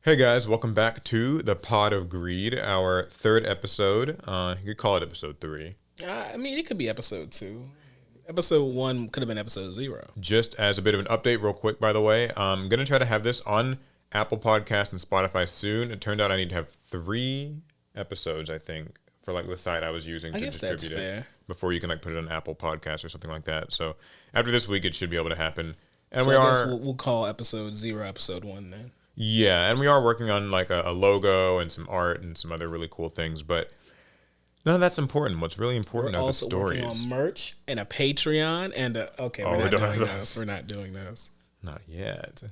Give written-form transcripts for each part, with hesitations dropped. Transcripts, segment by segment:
Hey guys, welcome back to the Pod of Greed, our third episode. You could call it episode 3. It could be episode 2. Episode 1 could have been episode 0. Just as a bit of an update, real quick, by the way, I'm going to try to have this on Apple Podcasts and Spotify soon. It turned out I need to have 3 episodes, I think, for like the site I was using to distribute it fair. before you can like put it on Apple Podcasts or something like that. So after this week, it should be able to happen. And So I guess we'll call episode 0 episode 1 then. Yeah, and we are working on like a logo and some art and some other really cool things, but none of that's important. What's really important are the stories. We're also working on merch and a Patreon and we're not doing those. We're not doing those. Not yet.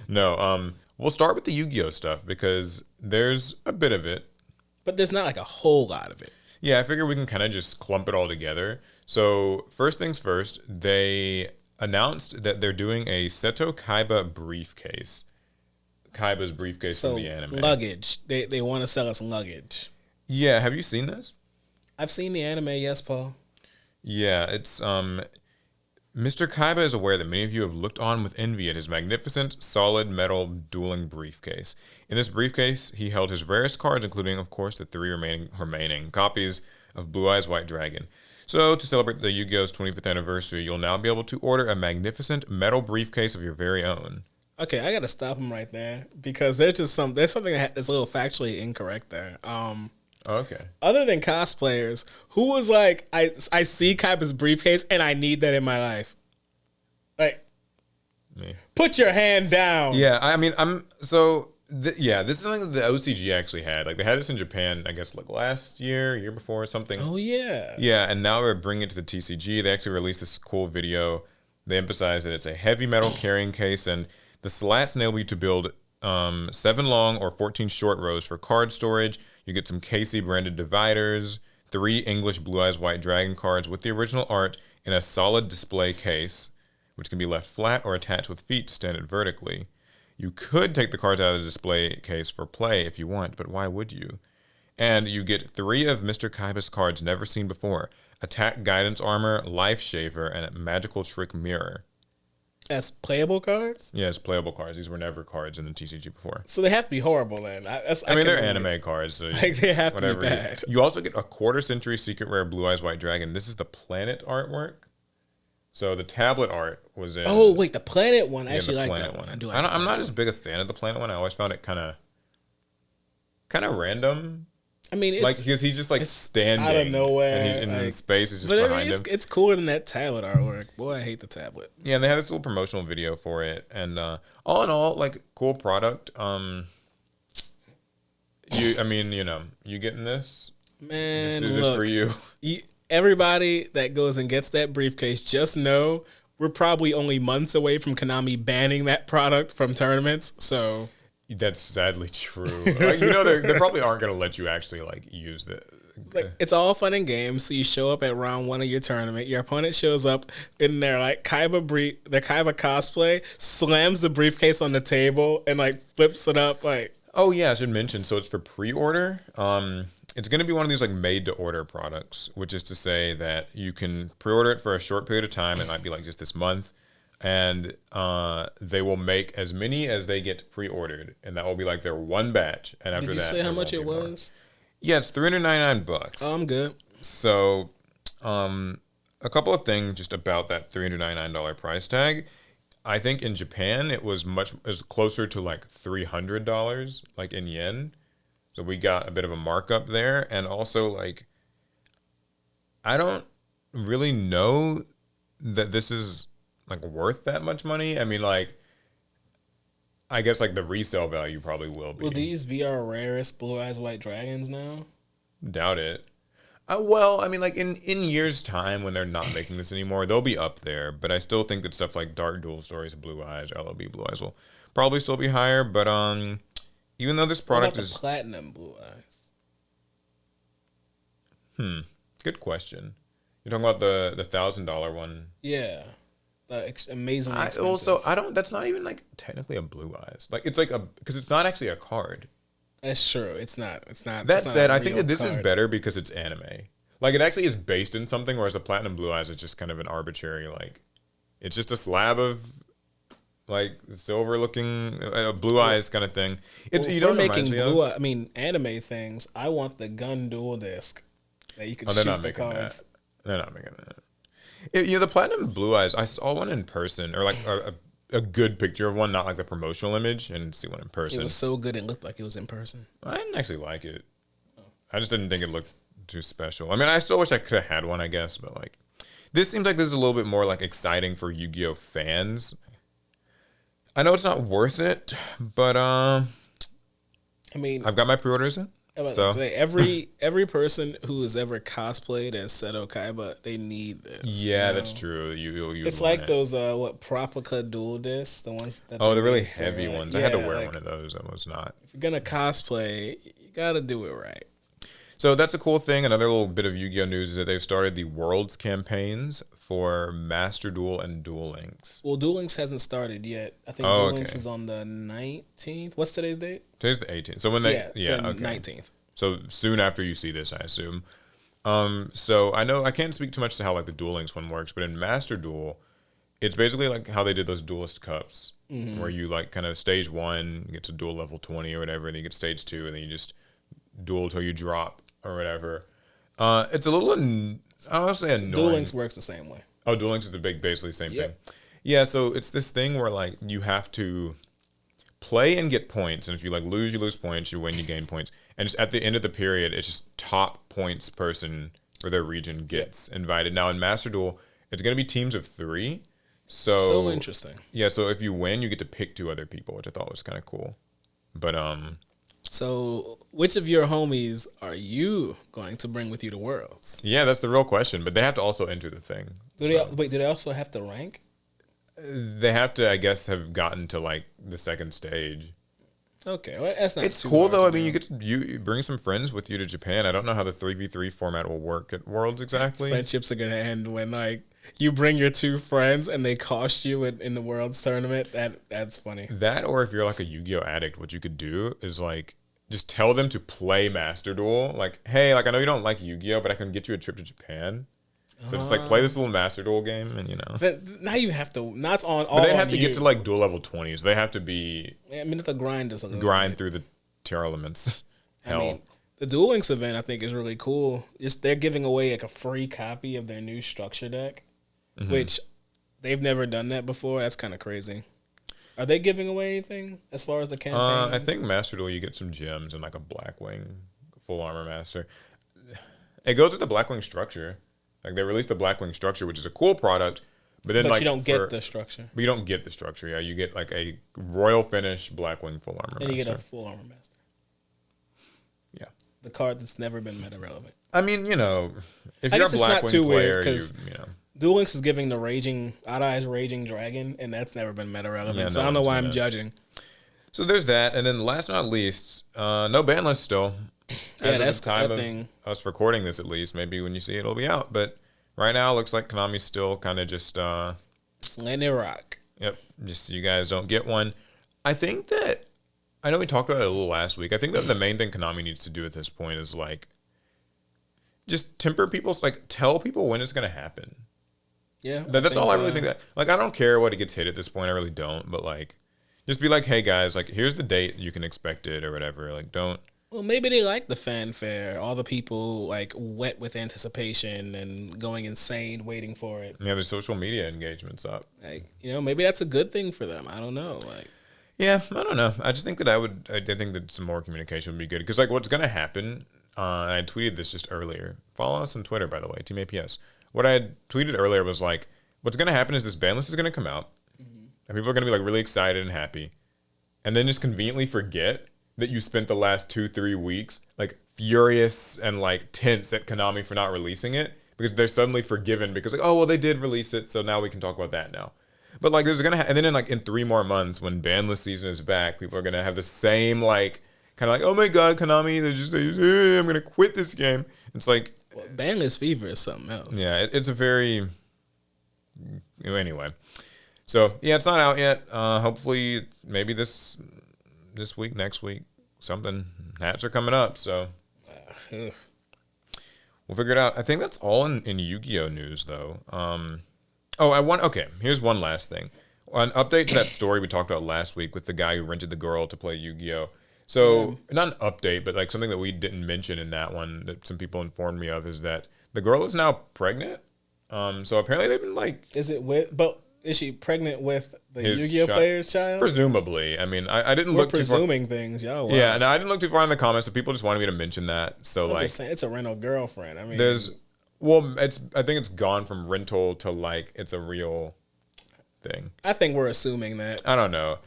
No, we'll start with the Yu-Gi-Oh stuff because there's a bit of it. But there's not like a whole lot of it. Yeah, I figure we can kind of just clump it all together. So first things first, they announced that they're doing a Seto Kaiba briefcase. Kaiba's briefcase from the anime. Luggage. They want to sell us luggage. Yeah, have you seen this? I've seen the anime, yes, Paul. Yeah, it's Mr. Kaiba is aware that many of you have looked on with envy at his magnificent, solid metal dueling briefcase. In this briefcase, he held his rarest cards, including, of course, the 3 remaining copies of Blue Eyes White Dragon. So, to celebrate the Yu-Gi-Oh's 25th anniversary, you'll now be able to order a magnificent metal briefcase of your very own. Okay, I gotta stop him right there because there's something that's a little factually incorrect there. Okay. Other than cosplayers, who was like, I see Kaiba's briefcase and I need that in my life. Like, Me. Put your hand down. Yeah, I mean, this is something that the OCG actually had. Like, they had this in Japan, I guess, like last year before, something. Oh, yeah. Yeah, and now we're bringing it to the TCG. They actually released this cool video. They emphasize that it's a heavy metal carrying case, and the slats enable you to build 7 long or 14 short rows for card storage. You get some Casey branded dividers, 3 English Blue Eyes White Dragon cards with the original art in a solid display case, which can be left flat or attached with feet to stand it vertically. You could take the cards out of the display case for play if you want, but why would you? And you get 3 of Mr. Kaiba's cards never seen before: Attack Guidance Armor, Life Shaver, and a Magical Trick Mirror. As playable cards? Yes, playable cards. These were never cards in the TCG before. So they have to be horrible then. I mean, they're anime cards. So like, they have to be bad. You also get a quarter-century secret rare Blue Eyes White Dragon. This is the planet artwork. So the tablet art was in... Oh, wait, the planet one. I actually like that one. I'm not as big a fan of the planet one. I always found it kind of random. I mean, it's, like, because he's just like standing out of nowhere, and he's in like, space is just behind him. It's cooler than that tablet artwork. Boy, I hate the tablet. Yeah, and they have this little promotional video for it, and all in all, like, cool product. You getting this? Man, this is for you. Everybody that goes and gets that briefcase, just know we're probably only months away from Konami banning that product from tournaments. So. That's sadly true. Like, they probably aren't going to let you actually like use the. Like, it's all fun and games. So you show up at round 1 of your tournament. Your opponent shows up in their like their Kaiba cosplay, slams the briefcase on the table, and like flips it up. Like, oh yeah, I should mention. So it's for pre-order. It's going to be one of these like made-to-order products, which is to say that you can pre-order it for a short period of time. It might be like just this month. And they will make as many as they get pre-ordered, and that will be like their one batch. And after did you that, say how much it was? Yeah, it's $399. Oh, I'm good. So, a couple of things just about that $399 price tag. I think in Japan it was closer to like $300, like in yen. So we got a bit of a markup there, and also like I don't really know that this is like worth that much money. I mean, like, I guess like the resale value probably will be. Will these be our rarest Blue Eyes White Dragons now? Doubt it. Well, I mean, like in years' time when they're not making this anymore, they'll be up there. But I still think that stuff like Dark Duel Stories of Blue Eyes, LLB Blue Eyes will probably still be higher. But even though this product is platinum Blue Eyes. Good question. You're talking about the $1,000 one? Yeah. Amazingly expensive. Also, that's not even like technically a Blue Eyes. Like, it's like because it's not actually a card. That's true. It's not. That said, I think that this is better because it's anime. Like, it actually is based in something, whereas the Platinum Blue Eyes is just kind of an arbitrary, like, it's just a slab of like silver looking, blue eyes kind of thing. Well, You if know we're what it making reminds me of? anime things, I want the gun dual disc that you can Oh, they're shoot not the making that. cards. They're not making that. The platinum blue eyes. I saw one in person, or like a good picture of one, not like the promotional image, and see one in It person. was so good it looked like it was in person. I didn't actually like it. I just didn't think it looked too special. I mean, I still wish I could have had one, I guess, but like, this seems like this is a little bit more like exciting for Yu-Gi-Oh fans. I know it's not worth it, but I mean, I've got my pre-orders in. I'm about to So say every person who has ever cosplayed as Seto Kaiba, they need this. yeah, that's true. You It's like those Propica dual discs, the ones that Oh, they the really make for, heavy like, ones. I had to wear like, one of those. I was not. if you're gonna cosplay, you gotta do it right. So that's a cool thing. Another little bit of Yu-Gi-Oh news is that they've started the Worlds campaigns for Master Duel and Duel Links. Well, Duel Links hasn't started yet. I think Duel Links is on the 19th. What's today's date? Today's the 18th. So when they okay. 19th. So soon after you see this, I assume. So I know I can't speak too much to how like the Duel Links one works, but in Master Duel, it's basically like how they did those Duelist Cups, where you like kind of stage 1 you get to duel level 20 or whatever, and then you get stage 2, and then you just duel till you drop or whatever. It's a little, I don't say annoying. Duel Links works the same way. Oh, Duel Links is basically the same thing. Yeah, so it's this thing where like you have to play and get points, and if you like lose, you lose points. You win, you gain points, and just at the end of the period, it's just top points person for their region gets invited. Now in Master Duel, it's gonna be teams of 3. So interesting. Yeah, so if you win, you get to pick 2 other people, which I thought was kind of cool. But So, which of your homies are you going to bring with you to Worlds? yeah, that's the real question. But they have to also enter the thing. Do they also have to rank? They have to, I guess, have gotten to like the second stage. Okay, well, that's not. It's cool though. I mean, you bring some friends with you to Japan. I don't know how the 3v3 format will work at Worlds exactly. Friendships are gonna end when like you bring your 2 friends and they cost you in the Worlds tournament. That's funny. That, or if you're like a Yu-Gi-Oh addict, what you could do is like just tell them to play Master Duel. Like, hey, like I know you don't like Yu-Gi-Oh, but I can get you a trip to Japan. So just like play this little Master Duel game, and you know. But now you have to. Not on all. But they have to get to like duel level 20, so they have to be. I mean, it's a grind. Through the tier elements. Hell. I mean, the Duel Links event I think is really cool. They're giving away like a free copy of their new structure deck, which they've never done that before. That's kind of crazy. Are they giving away anything as far as the campaign? I think Master Duel, you get some gems and like a Blackwing full armor master. It goes with the Blackwing structure. Like they released the Blackwing structure, which is a cool product, but then like you don't get the structure. But you don't get the structure. Yeah, you get like a royal finish Blackwing full armor master. And you get a full armor master. Yeah, the card that's never been meta relevant. I mean, you know, if you're a Blackwing player, you know. Duel Links is giving the Odd Eyes Raging Dragon, and that's never been meta relevant. Yeah, so I don't know why I'm judging. So there's that, and then last but not least, no Banlist still. Yeah, that's the time of us recording this, at least. Maybe when you see it, it'll be out. But right now, it looks like Konami's still kind of just letting it rock. Yep, just so you guys don't get one. I think that I know we talked about it a little last week. I think that the main thing Konami needs to do at this point is like just temper people's tell people when it's gonna happen. Yeah, that's all I really think. That like I don't care what it gets hit at this point. I really don't. But like, just be like, hey guys, like here's the date you can expect it or whatever. Like don't. Well, maybe they like the fanfare. All the people like wet with anticipation and going insane waiting for it. Yeah, the social media engagement's up. Like, you know, maybe that's a good thing for them. I don't know. Like, yeah, I don't know. I just think that I think that some more communication would be good because like what's gonna happen. And I tweeted this just earlier. Follow us on Twitter, by the way, Team APS. What I had tweeted earlier was like, what's gonna happen is this ban list is gonna come out, and people are gonna be like really excited and happy, and then just conveniently forget that you spent the last 2-3 weeks like furious and like tense at Konami for not releasing it because they're suddenly forgiven because like, oh well, they did release it, so now we can talk about that now. But like there's gonna and then in 3 more months when banlist season is back, people are gonna have the same like kind of like, oh my god, Konami, I'm gonna quit this game. It's like banlist fever is something else. Yeah, it's a very anyway. So yeah, it's not out yet. Hopefully, maybe this week, next week, something. Hats are coming up, so we'll figure it out. I think that's all in Yu-Gi-Oh news, though. Okay, here's one last thing. an update to that story we talked about last week with the guy who rented the girl to play Yu-Gi-Oh. So not an update, but like something that we didn't mention in that one that some people informed me of is that the girl is now pregnant. So apparently they've been like, is she pregnant with the his Yu-Gi-Oh player's child? presumably. I mean, I didn't We're look too far. presuming things, y'all. Wow. Yeah, no, I didn't look too far in the comments, so people just wanted me to mention that. So I'm like, just saying, it's a rental girlfriend. I mean, I think it's gone from rental to like it's a real thing. I think we're assuming that. I don't know.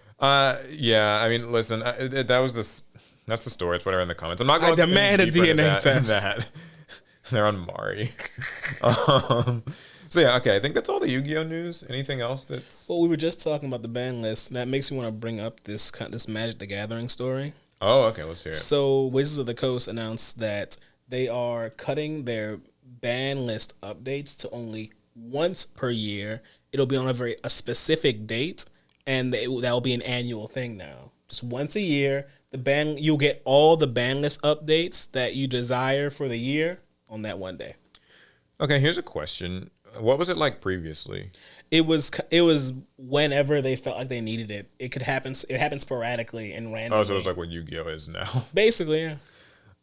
Yeah, I mean, listen, that's the story. It's whatever in the comments. I'm not going I demand a DNA test. That. They're on Mari. So yeah, okay. I think that's all the Yu-Gi-Oh news. Anything else that's? Well, we were just talking about the ban list. And that makes me want to bring up this Magic the Gathering story. Oh, okay. Let's hear it. So Wizards of the Coast announced that they are cutting their ban list updates to only once per year. It'll be on a specific date, and that will be an annual thing now. Just once a year, you'll get all the ban list updates that you desire for the year on that one day. Okay, here's a question. What was it like previously? It was whenever they felt like they needed it. It could happen. It happened sporadically and randomly. Oh, so it's like what Yu-Gi-Oh is now. Basically, yeah.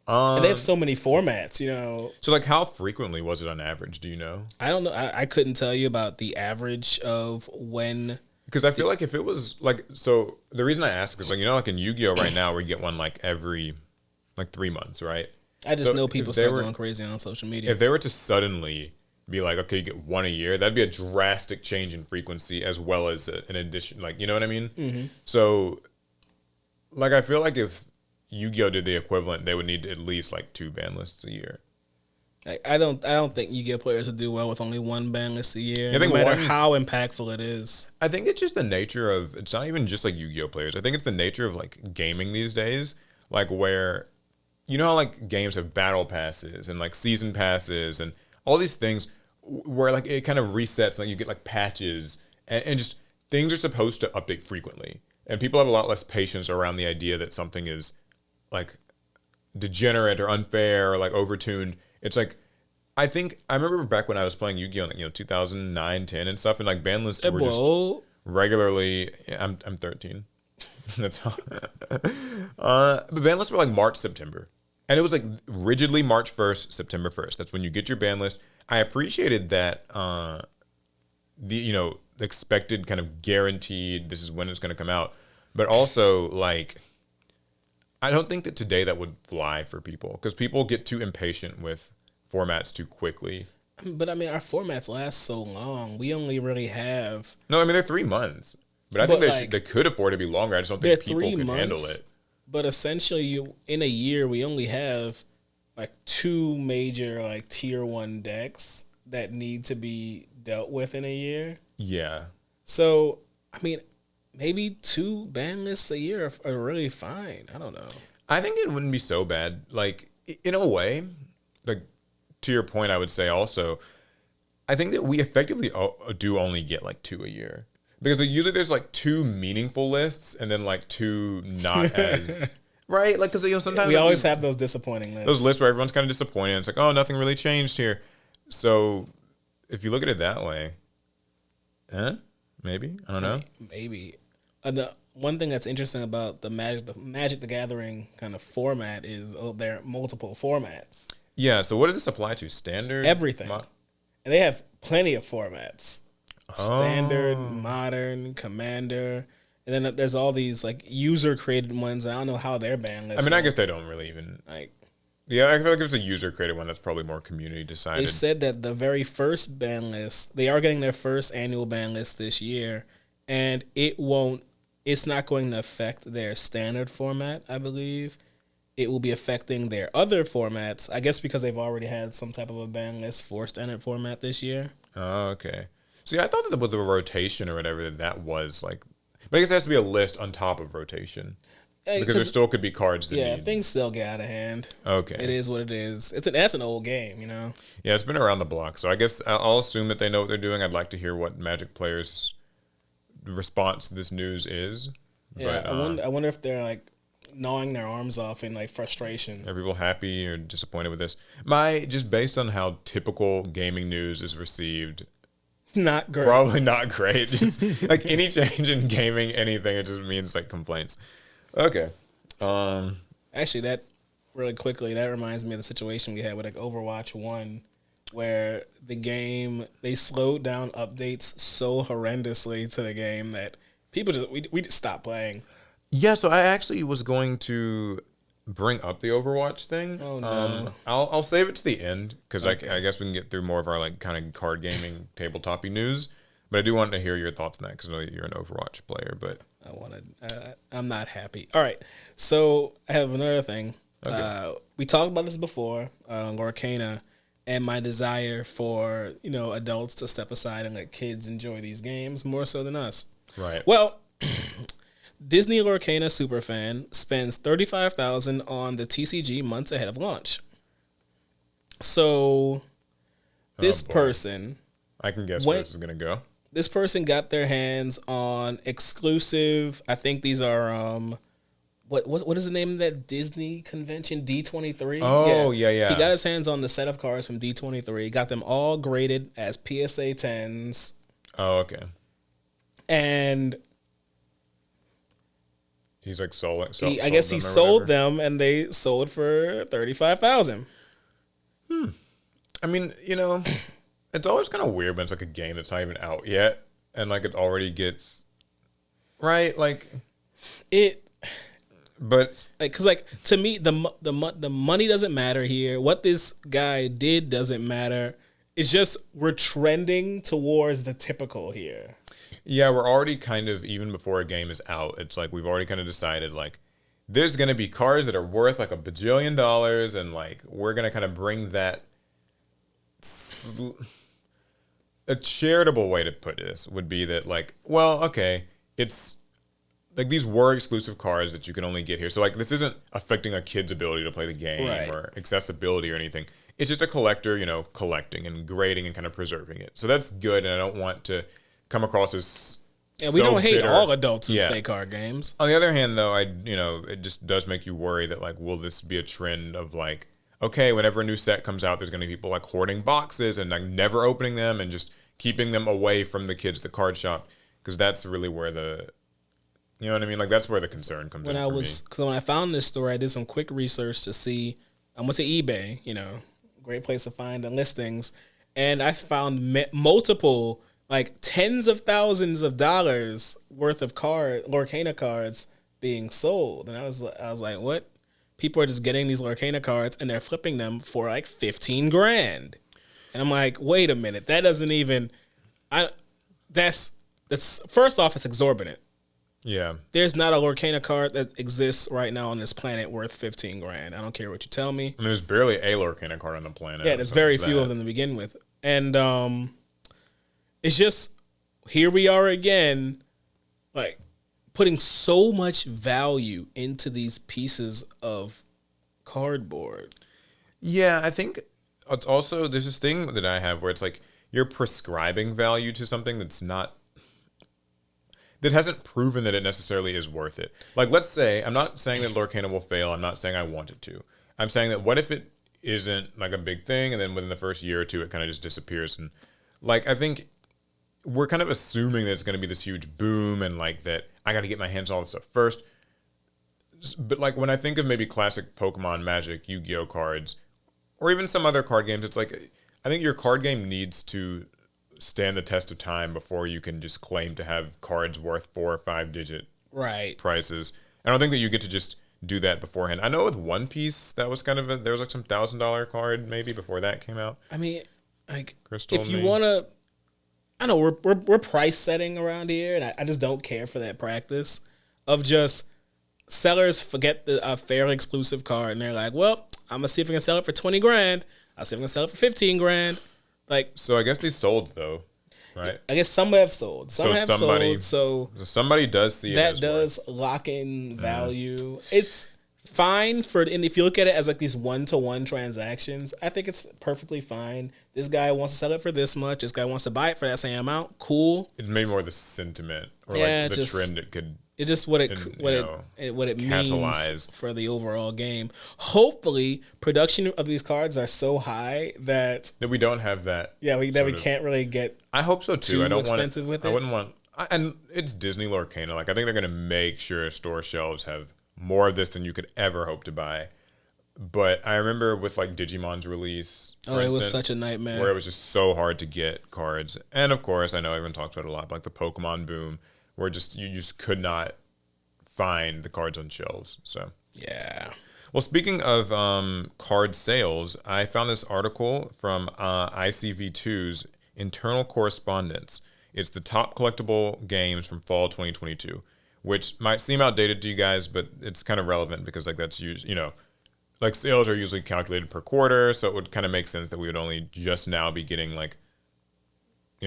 And they have so many formats, you know. So like, how frequently was it on average? Do you know? I don't know. I couldn't tell you about the average of when. Because I feel like if it was like, so the reason I ask is like, you know, like in Yu-Gi-Oh right now, we get one like every like 3 months, right? I just know people start going crazy on social media. If they were to suddenly be like, okay, you get one a year, that'd be a drastic change in frequency as well as an addition. Like, you know what I mean? Mm-hmm. So, like, I feel like if Yu-Gi-Oh did the equivalent, they would need at least like 2 ban lists a year. I don't think Yu-Gi-Oh players would do well with only 1 ban list a year, no matter how impactful it is. I think it's just the nature of, it's not even just like Yu-Gi-Oh players. I think it's the nature of like gaming these days, like where, you know how like games have battle passes and like season passes and all these things where like it kind of resets, like you get like patches and just things are supposed to update frequently. And people have a lot less patience around the idea that something is like degenerate or unfair or like overtuned. It's like, I remember back when I was playing Yu-Gi-Oh! In, 2009, 10 and stuff, and like ban lists were just regularly. Yeah, I'm 13. That's how. But ban lists were like March, September, and it was like rigidly March 1st, September 1st. That's when you get your ban list. I appreciated that. The expected kind of guaranteed. This is when it's going to come out, but also like. I don't think that today that would fly for people because people get too impatient with formats too quickly. But I mean, our formats last so long. We only really have. No, I mean, they're 3 months. But I think they could afford to be longer. I just don't think people can handle it. But essentially, in a year, we only have like 2 major like tier 1 decks that need to be dealt with in a year. Yeah. So, I mean, maybe 2 ban lists a year are really fine. I don't know. I think it wouldn't be so bad. Like, in a way, like, to your point, I would say also, I think that we effectively do only get like 2 a year. Because usually there's like 2 meaningful lists and then like 2 not as... Right? Like, because, sometimes... We always have those disappointing lists. Those lists where everyone's kind of disappointed. It's like, oh, nothing really changed here. So, if you look at it that way, maybe? I don't know. Maybe. The one thing that's interesting about the Magic the Gathering kind of format is there are multiple formats. Yeah, so what does this apply to? Standard? Everything. And they have plenty of formats. Standard, Modern, Commander. And then there's all these like user-created ones. I don't know how they're banned. I mean, I guess they don't really even... Yeah, I feel like if it's a user-created one, that's probably more community-decided. They said that the very first ban list, they are getting their first annual ban list this year, and it's not going to affect their standard format, I believe. It will be affecting their other formats, I guess because they've already had some type of a ban list for standard format this year. Oh, okay. See, I thought that with the rotation or whatever, that was like... But I guess there has to be a list on top of rotation. Because there still could be cards that need... things still get out of hand. Okay. It is what it is. That's an old game, you know? Yeah, it's been around the block. So I guess I'll assume that they know what they're doing. I'd like to hear what Magic players' response to this news is. Yeah, but, I wonder if they're like gnawing their arms off in like frustration. Are people happy or disappointed with this? Just based on how typical gaming news is received, Not great. Probably not great. Just like any change in gaming, anything, it just means like complaints. Okay. Actually, that really quickly, that reminds me of the situation we had with like Overwatch 1, where the game, they slowed down updates so horrendously to the game that people we just stopped playing. Yeah, so I actually was going to bring up the Overwatch thing. Oh no. I'll save it to the end because Okay. I guess we can get through more of our like kind of card gaming tabletopy news. But I do want to hear your thoughts on that because I know you're an Overwatch player. But I'm not happy. All right, so I have another thing. Okay. We talked about this before, Lorcana, and my desire for adults to step aside and let kids enjoy these games more so than us. Right. Well, Disney Lorcana superfan spends $35,000 on the TCG months ahead of launch. So this boy. person, I can guess where this is gonna go. this person got their hands on exclusive. I think these are what is the name of that Disney convention? D23. Oh yeah. He got his hands on the set of cards from D23. Got them all graded as PSA 10s, Oh okay. and He's like sold. I guess he sold them, and they sold for $35,000. I mean, it's always kind of weird when it's like a game that's not even out yet, and like it already gets right. Like It. but Because to me the money doesn't matter here. What this guy did doesn't matter. It's just we're trending towards the typical here. yeah, we're already kind of, even before a game is out, it's like we've already kind of decided like there's gonna be cards that are worth like $1 bajillion, and like we're gonna kind of bring that. A charitable way to put this would be that like, well, okay, it's like these were exclusive cards that you can only get here. So like this isn't affecting a kid's ability to play the game Right. or accessibility or anything. It's just a collector, collecting and grading and kind of preserving it. So that's good, and I don't want to come across as We don't hate bitter. all adults who Yeah. play card games. On the other hand, though, it just does make you worry that like, will this be a trend of like, okay, whenever a new set comes out, there's going to be people like hoarding boxes and like never opening them and just keeping them away from the kids at the card shop, because that's really where you know what I mean? Like that's where the concern comes in for me. Because when I found this story, I did some quick research to see. I went to eBay, great place to find the listings, and I found multiple, like tens of thousands of dollars worth of Lorcana cards being sold, and I was like, what? People are just getting these Lorcana cards and they're flipping them for like $15,000, and I'm like, wait a minute, that doesn't even. That's first off, it's exorbitant. Yeah. There's not a Lorcana card that exists right now on this planet worth $15,000. I don't care what you tell me. I mean, there's barely a Lorcana card on the planet. Yeah, there's very few of them to begin with. And it's just, here we are again, like, putting so much value into these pieces of cardboard. Yeah, I think it's also, there's this thing that I have where it's like you're prescribing value to something that hasn't proven that it necessarily is worth it. Like, let's say, I'm not saying that Lorcana will fail. I'm not saying I want it to. I'm saying that what if it isn't like a big thing, and then within the first year or two, it kind of just disappears. And like, I think we're kind of assuming that it's going to be this huge boom, and like that I got to get my hands on all this stuff first. But like when I think of maybe classic Pokemon, Magic, Yu-Gi-Oh cards, or even some other card games, it's like I think your card game needs to stand the test of time before you can just claim to have cards worth 4 or 5 digit prices. I don't think that you get to just do that beforehand. I know with One Piece that was kind of there was like some $1,000 card maybe before that came out. I mean, like, Crystal if you want to, I know we're price setting around here, and I just don't care for that practice of just sellers forget the fairly exclusive card, and they're like, well, I'm gonna see if I can sell it for $20,000. I'll see if I can sell it for $15,000. Like, so I guess they sold though, right? I guess some have sold. Some have sold. So somebody does see that it does lock in value. It's fine and if you look at it as like these 1-to-1 transactions, I think it's perfectly fine. This guy wants to sell it for this much. This guy wants to buy it for that same amount. Cool. It's maybe more the sentiment or Yeah, like the trend it could It's just what and, what it means catalyze. for the overall game. Hopefully, production of these cards are so high that That we don't have that. we can't really get. I hope so too. too I don't expensive want. with I it. wouldn't want. And it's Disney Lorcana. Like I think they're gonna make sure store shelves have more of this than you could ever hope to buy. But I remember with like Digimon's release, for It was instance, such a nightmare. where it was just so hard to get cards. And of course, I know everyone talks about it a lot, but like the Pokemon boom, where you just could not find the cards on shelves. So Yeah. well, speaking of card sales, I found this article from ICV2's internal correspondence. It's the top collectible games from fall 2022, which might seem outdated to you guys, but it's kind of relevant because like that's usually, like sales are usually calculated per quarter, so it would kind of make sense that we would only just now be getting like,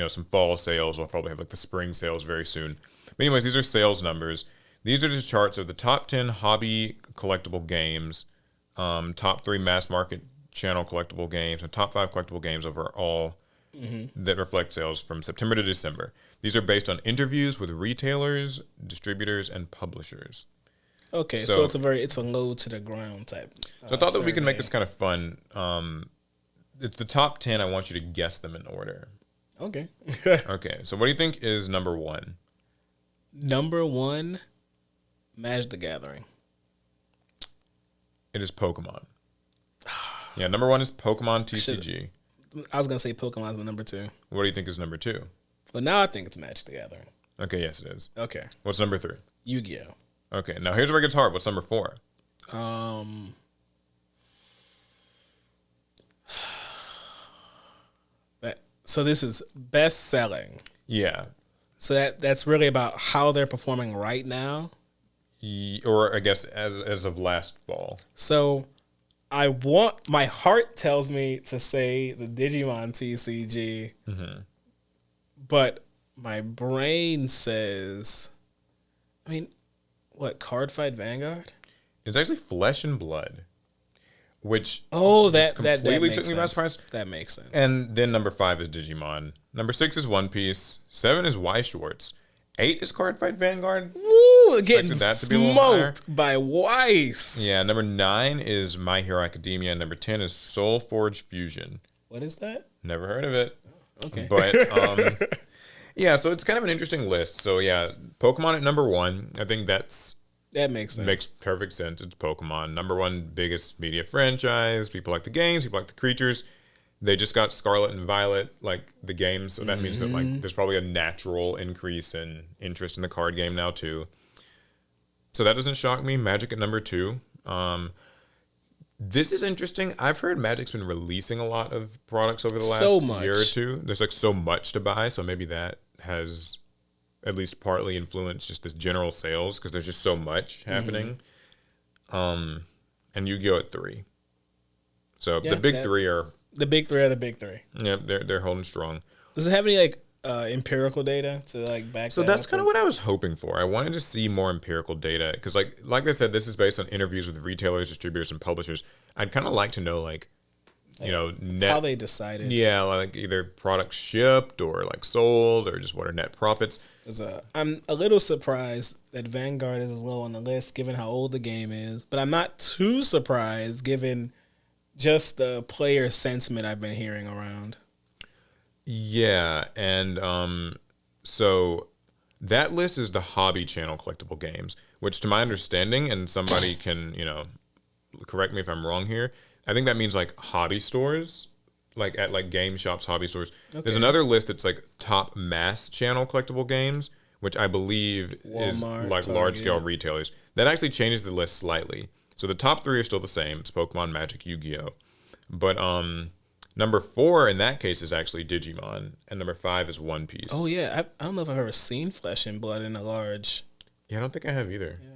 some fall sales. We'll probably have like the spring sales very soon. But anyways, these are sales numbers. These are just charts of the top 10 hobby collectible games, top 3 mass market channel collectible games, and top 5 collectible games overall that reflect sales from September to December. These are based on interviews with retailers, distributors, and publishers. Okay, so it's a low to the ground type. So I thought that we could make this kind of fun. It's the top 10. I want you to guess them in order. Okay. Okay, so what do you think is number 1? Number 1, Magic the Gathering. It is Pokemon. Yeah, number 1 is Pokemon TCG. I was gonna say Pokemon's my number 2. What do you think is number 2? Well, now I think it's Magic the Gathering. Okay, yes, it is. Okay. What's number 3? Yu-Gi-Oh. Okay, now here's where it gets hard. What's number 4? So this is best selling. Yeah. So that's really about how they're performing right now. Or I guess as of last fall. So my heart tells me to say the Digimon TCG, but my brain says, Card Fight Vanguard? It's actually Flesh and Blood, which that completely makes took me by sense. surprise. That makes sense. And then number 5 is Digimon. Number 6 is One Piece. 7 is Y Shorts. 8 is Card Fight Vanguard. Woo, getting that to be a little higher. smoked by Weiss. Yeah, number 9 is My Hero Academia. Number 10 is Soul Forge Fusion. What is that? Never heard of it. Okay. But yeah, so it's kind of an interesting list. So yeah, Pokemon at number 1. I think that makes sense. makes perfect sense. It's Pokemon, number 1 biggest media franchise. People like the games. People like the creatures. They just got Scarlet and Violet, like the games, so that means that like there's probably a natural increase in interest in the card game now too. So that doesn't shock me. Magic at number 2. This is interesting. I've heard Magic's been releasing a lot of products over the last year or two. There's like so much to buy, so maybe that has at least partly influenced just this general sales because there's just so much happening. And Yu-Gi-Oh at 3. So the big 3 are. The big 3 are the big 3. Yeah, they're holding strong. Does it have any empirical data to back? So that's kind of what I was hoping for. I wanted to see more empirical data because, like I said, this is based on interviews with retailers, distributors, and publishers. I'd kind of like to know, net, how they decided. Yeah, like either products shipped or like sold or just what are net profits. I'm a little surprised that Vanguard is as low on the list given how old the game is, but I'm not too surprised given just the player sentiment I've been hearing around. Yeah, and so that list is the hobby channel collectible games, which to my understanding, and somebody can, correct me if I'm wrong here, I think that means like hobby stores, like at like game shops, hobby stores. Okay. There's another list that's like top mass channel collectible games, which I believe is like large scale retailers. That actually changes the list slightly. So the top 3 are still the same. It's Pokemon, Magic, Yu-Gi-Oh. But number 4 in that case is actually Digimon, and number 5 is One Piece. Oh yeah, I don't know if I've ever seen Flesh and Blood in a large. Yeah, I don't think I have either. Yeah.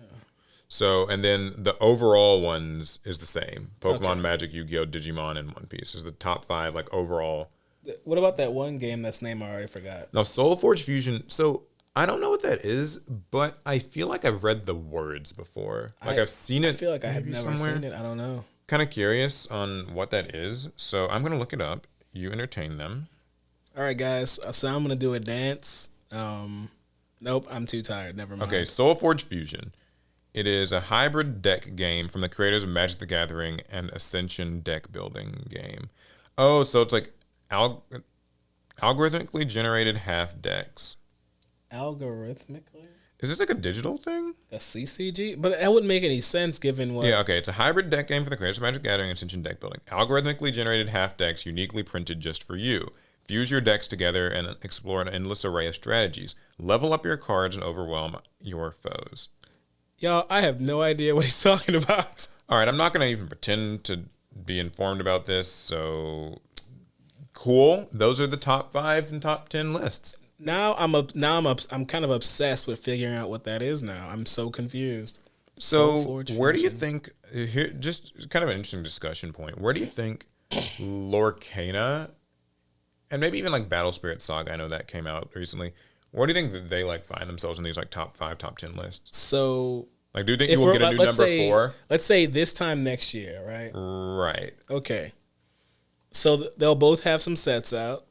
So and then the overall ones is the same: Pokemon, Magic, Yu-Gi-Oh, Digimon, and One Piece is the top 5 like overall. What about that one game that's name I already forgot? Now Soul Forge Fusion. So I don't know what that is, but I feel like I've read the words before. Like I've seen it. I feel like I have never seen it. I don't know. Kind of curious on what that is, so I'm gonna look it up. You entertain them. All right, guys. So I'm gonna do a dance. Nope, I'm too tired. Never mind. Okay, Soulforge Fusion. It is a hybrid deck game from the creators of Magic the Gathering and Ascension deck building game. Oh, so it's like algorithmically generated half decks. Algorithmically? Is this like a digital thing? A CCG? But that wouldn't make any sense given what... Yeah, okay. It's a hybrid deck game for the creators of Magic the Gathering and Ascension deck building. Algorithmically generated half decks uniquely printed just for you. Fuse your decks together and explore an endless array of strategies. Level up your cards and overwhelm your foes. Y'all, I have no idea what he's talking about. All right, I'm not going to even pretend to be informed about this, so cool. Those are the top 5 and top 10 lists. I'm kind of obsessed with figuring out what that is now. I'm so confused. So where do you think, here, just kind of an interesting discussion point, where do you think Lorcana, and maybe even like Battle Spirit Saga, I know that came out recently, where do you think that they like find themselves in these like top 5, top 10 lists? So like, do you think you will get a new number 4? Let's say this time next year, right? Right. Okay. So they'll both have some sets out.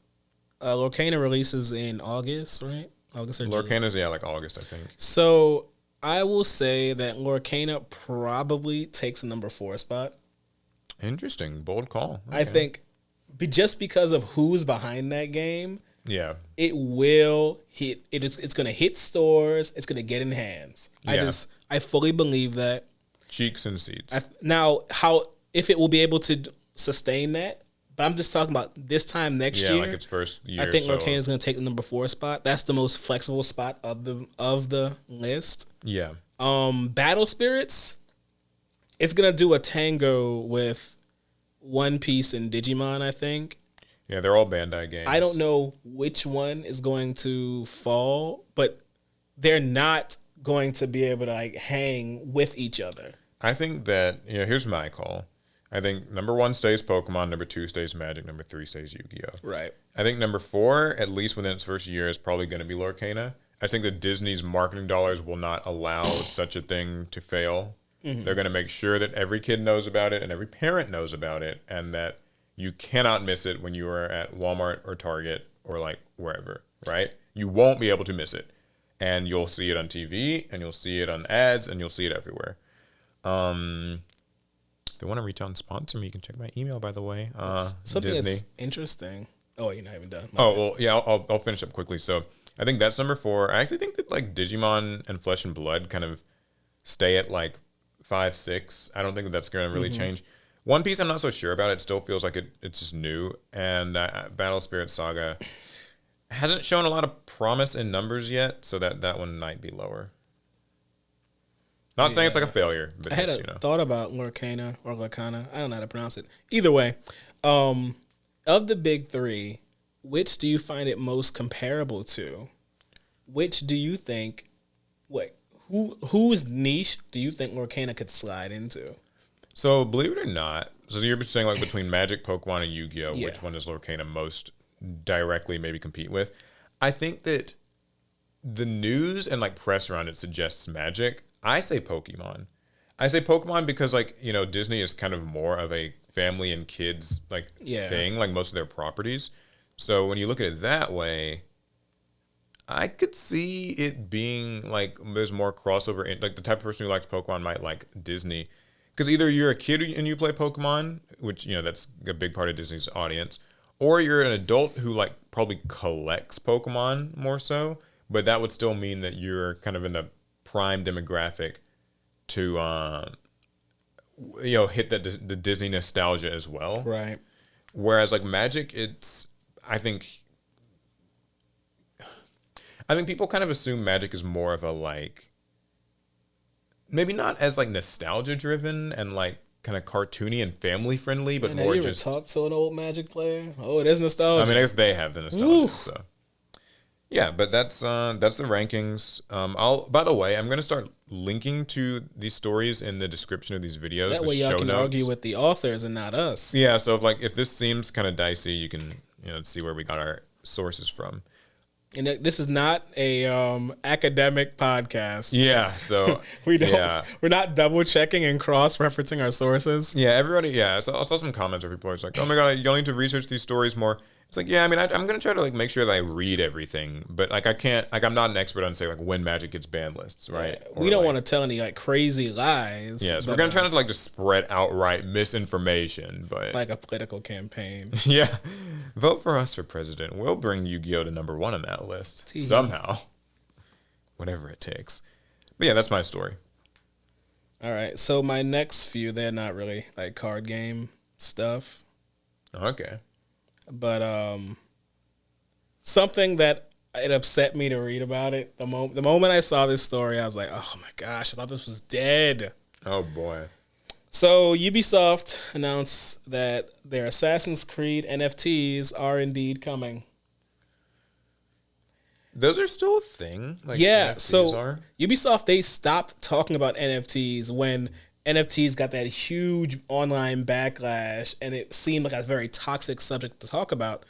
Lorcana releases in August, right? August or June. Lorcana's, yeah, like August, I think. So I will say that Lorcana probably takes a number 4 spot. Interesting. Bold call. Okay. I think just because of who's behind that game, yeah, it will hit. It's going to hit stores. It's going to get in hands. Yeah. I fully believe that. Cheeks and seats. Now, if it will be able to sustain that, but I'm just talking about this time next year. Yeah, like its first year. I think Lorcana is going to take the number 4 spot. That's the most flexible spot of the list. Yeah. Battle Spirits, it's going to do a tango with One Piece and Digimon, I think. Yeah, they're all Bandai games. I don't know which one is going to fall, but they're not going to be able to like hang with each other. I think that, here's my call. I think number 1 stays Pokemon, number 2 stays Magic, number 3 stays Yu-Gi-Oh! Right. I think number 4, at least within its first year, is probably going to be Lorcana. I think that Disney's marketing dollars will not allow such a thing to fail. Mm-hmm. They're going to make sure that every kid knows about it and every parent knows about it, and that you cannot miss it when you are at Walmart or Target or like wherever, right? You won't be able to miss it. And you'll see it on TV, and you'll see it on ads, and you'll see it everywhere. If they want to reach out and sponsor me, you can check my email, by the way. Something Disney. that's interesting. Oh, you're not even done. Well, yeah, I'll finish up quickly. So I think that's number 4. I actually think that like Digimon and Flesh and Blood kind of stay at like 5, 6. I don't think that's going to really change. One Piece, I'm not so sure about. It still feels like it's just new. And Battle Spirit Saga hasn't shown a lot of promise in numbers yet, so that one might be lower. Not saying it's like a failure, but I had a thought about Lorcana or Lorcana. I don't know how to pronounce it. Either way, of the big 3, which do you find it most comparable to? Which do you think? Whose niche do you think Lorcana could slide into? So believe it or not, so you're saying like between Magic, Pokemon, and Yu-Gi-Oh, Yeah. which one does Lorcana most directly maybe compete with? I think that the news and like press around it suggests Magic. I say Pokemon. I say Pokemon because like, Disney is kind of more of a family and kids like thing, like most of their properties. So when you look at it that way, I could see it being like there's more crossover. Like the type of person who likes Pokemon might like Disney. Because either you're a kid and you play Pokemon, which, that's a big part of Disney's audience, or you're an adult who like probably collects Pokemon more so, but that would still mean that you're kind of in the prime demographic to, hit the Disney nostalgia as well. Right. Whereas like Magic, I think people kind of assume Magic is more of a like, maybe not as like nostalgia driven and like kind of cartoony and family friendly, but more you just ever talk to an old Magic player. Oh, it is nostalgia. I mean, I guess they have the nostalgia. So yeah, but that's the rankings. By the way, I'm gonna start linking to these stories in the description of these videos. That way y'all can argue with the authors and not us. Yeah, so if this seems kind of dicey, you can see where we got our sources from. And this is not a academic podcast. Yeah, so We're not double checking and cross referencing our sources. Yeah, everybody. Yeah, I saw some comments where people are like, "Oh my god, you'll need to research these stories more." It's like, yeah, I mean, I'm gonna try to like make sure that I read everything, but like I can't, like I'm not an expert on say like when Magic gets ban lists, right? Yeah, we don't want to tell any like crazy lies. Yeah, so we're gonna try not to like just spread outright misinformation, but like a political campaign. Yeah, vote for us for president. We'll bring Yu-Gi-Oh to #1 on that list somehow, whatever it takes. But yeah, that's my story. All right, so my next few, they're not really like card game stuff. Okay. But something that it upset me to read about it. The moment I saw this story, I was like, oh my gosh, I thought this was dead. Oh boy. So Ubisoft announced that their Assassin's Creed NFTs are indeed coming. Those are still a thing? Like yeah, NFTs so are? Ubisoft, they stopped talking about NFTs when NFTs got that huge online backlash, and it seemed like a very toxic subject to talk about.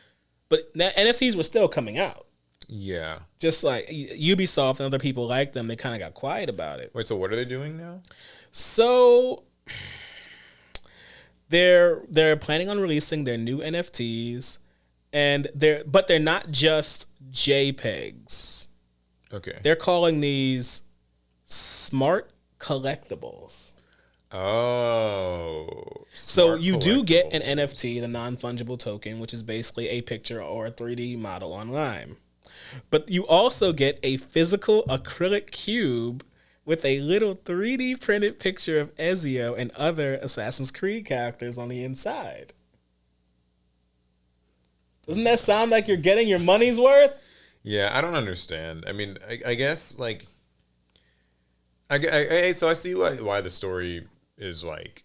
But NFTs were still coming out. Yeah. Just like Ubisoft and other people like them, they kind of got quiet about it. Wait, so what are they doing now? So they're planning on releasing their new NFTs, and they're not just JPEGs. Okay. They're calling these smart collectibles. Oh. So you do get an NFT, the non-fungible token, which is basically a picture or a 3D model online. But you also get a physical acrylic cube with a little 3D printed picture of Ezio and other Assassin's Creed characters on the inside. Doesn't that sound like you're getting your money's worth? Yeah, I don't understand. I mean, I guess like so I see why the story is like.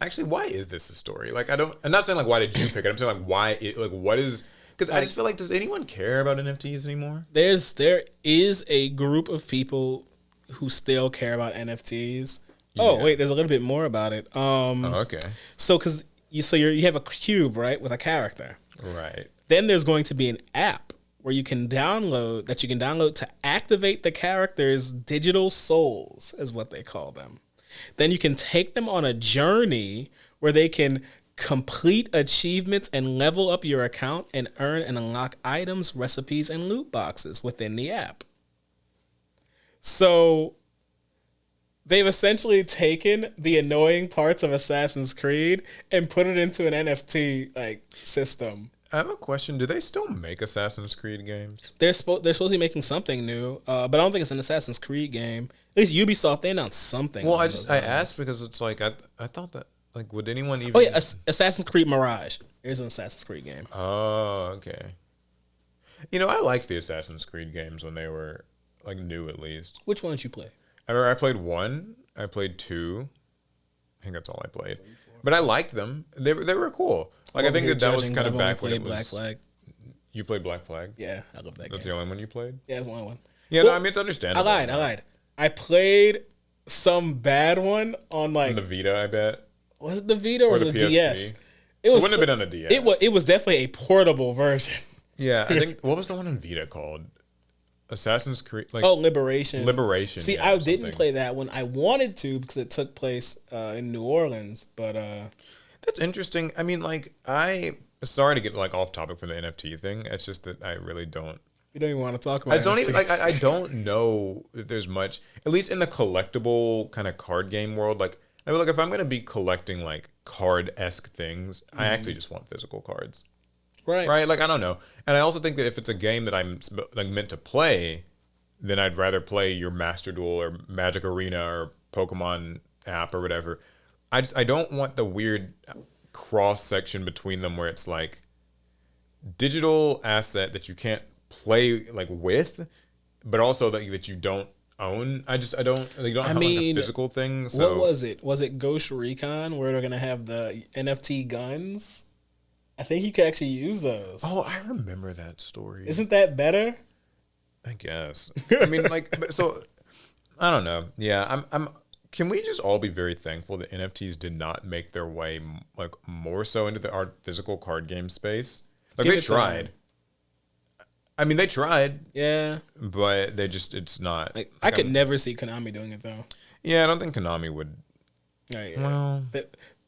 Actually, why is this a story? Like, I'm not saying like why did you pick it. I'm saying like why it, like what is, because I just feel like, does anyone care about NFTs anymore? There is a group of people who still care about NFTs. Yeah. Oh wait, there's a little bit more about it. Okay. So because you have a cube, right, with a character. Right. Then there's going to be an app where you can download to activate the character's digital souls, is what they call them. Then you can take them on a journey where they can complete achievements and level up your account and earn and unlock items, recipes, and loot boxes within the app. So they've essentially taken the annoying parts of Assassin's Creed and put it into an NFT like system. I have a question. Do they still make Assassin's Creed games? They're supposed to be making something new, but I don't think it's an Assassin's Creed game. At least Ubisoft, they announced something. Well, I asked because it's like I thought that like would anyone even? Oh yeah, Assassin's Creed Mirage. There's an Assassin's Creed game. Oh, okay. You know, I liked the Assassin's Creed games when they were like new, at least. Which one did you play? I remember I played 1. I played 2. I think that's all I played. But I liked them. They were cool. Like I think that was kind of back when it was. Black Flag. You played Black Flag? Yeah, I love that game. That's the only one you played? Yeah, that's the only one. Yeah, well, no, I mean it's understandable. I lied. I played some bad one on like on the Vita, I bet. Was it the Vita or was it the PSP? DS? It wouldn't have been on the DS. It was definitely a portable version. Yeah, I think what was the one on Vita called? Assassin's Creed, like Liberation. Liberation. See, I didn't play that one. I wanted to because it took place in New Orleans, but that's interesting. I mean, like sorry to get like off topic from the NFT thing. It's just that I really don't. You don't even want to talk about. I don't even like. I don't know that there's much, at least in the collectible kind of card game world. Like I feel like if I'm gonna be collecting like card-esque things, I actually just want physical cards. Right. Like I don't know, and I also think that if it's a game that I'm like meant to play, then I'd rather play your Master Duel or Magic Arena or Pokemon app or whatever. I don't want the weird cross section between them where it's like digital asset that you can't play like with, but also that you don't own. You don't have like a physical thing. So. What was it? Was it Ghost Recon where they're gonna have the NFT guns? I think you could actually use those. Oh, I remember that story. Isn't that better? I guess. I mean, like, so I don't know. Yeah, I'm. Can we just all be very thankful that NFTs did not make their way like more so into our physical card game space? Like they tried. I mean, they tried, Yeah. but it's not. Like I could never see Konami doing it though. Yeah, I don't think Konami would. Right. Well,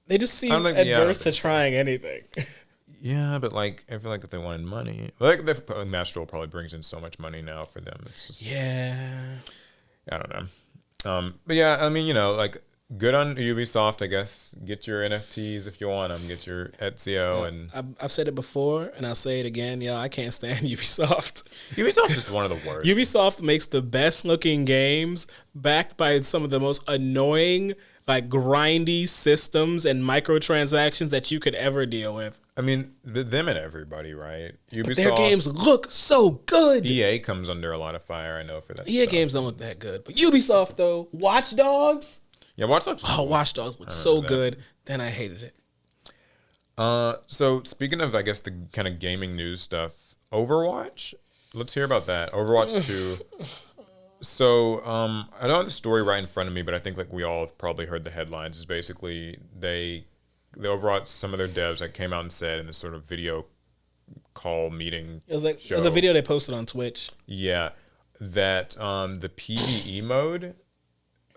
they just seem I don't think- yeah, I don't adverse to think so. trying anything. Yeah, but like I feel like if they wanted money, like Master Duel probably brings in so much money now for them. It's just Yeah. I don't know. But yeah, I mean, like good on Ubisoft, I guess. Get your NFTs if you want them. Get your Ezio and I've said it before and I'll say it again. Yo, I can't stand Ubisoft. Ubisoft's just one of the worst. Ubisoft makes the best looking games backed by some of the most annoying, like grindy systems and microtransactions that you could ever deal with. I mean, them and everybody, right? Ubisoft, But their games look so good. EA comes under a lot of fire, I know, for that. EA stuff. games don't look that good. But Ubisoft though, Watch Dogs. Yeah, Watch Dogs. Oh, Watch Dogs looked so good. Then I hated it. So speaking of, I guess, the kind of gaming news stuff, Overwatch. Let's hear about that. Overwatch 2. So I don't have the story right in front of me, but I think like we all have probably heard the headlines. Is basically the Overwatch, some of their devs that came out and said in this sort of video call meeting. It was like show, it was a video they posted on Twitch. Yeah, that the PVE mode.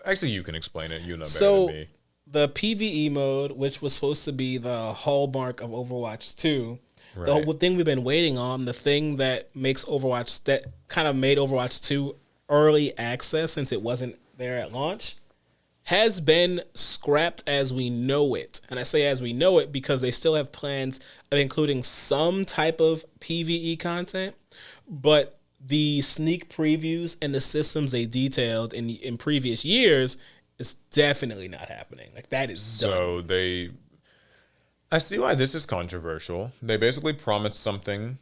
Actually, you can explain it. You know better than me. The PVE mode, which was supposed to be the hallmark of Overwatch 2, Right. the whole thing we've been waiting on, the thing that makes Overwatch, that kind of made Overwatch 2 early access since it wasn't there at launch, has been scrapped as we know it. And I say as we know it because they still have plans of including some type of PVE content, but the sneak previews and the systems they detailed in previous years is definitely not happening. Like that is done. So I see why this is controversial. They basically promised something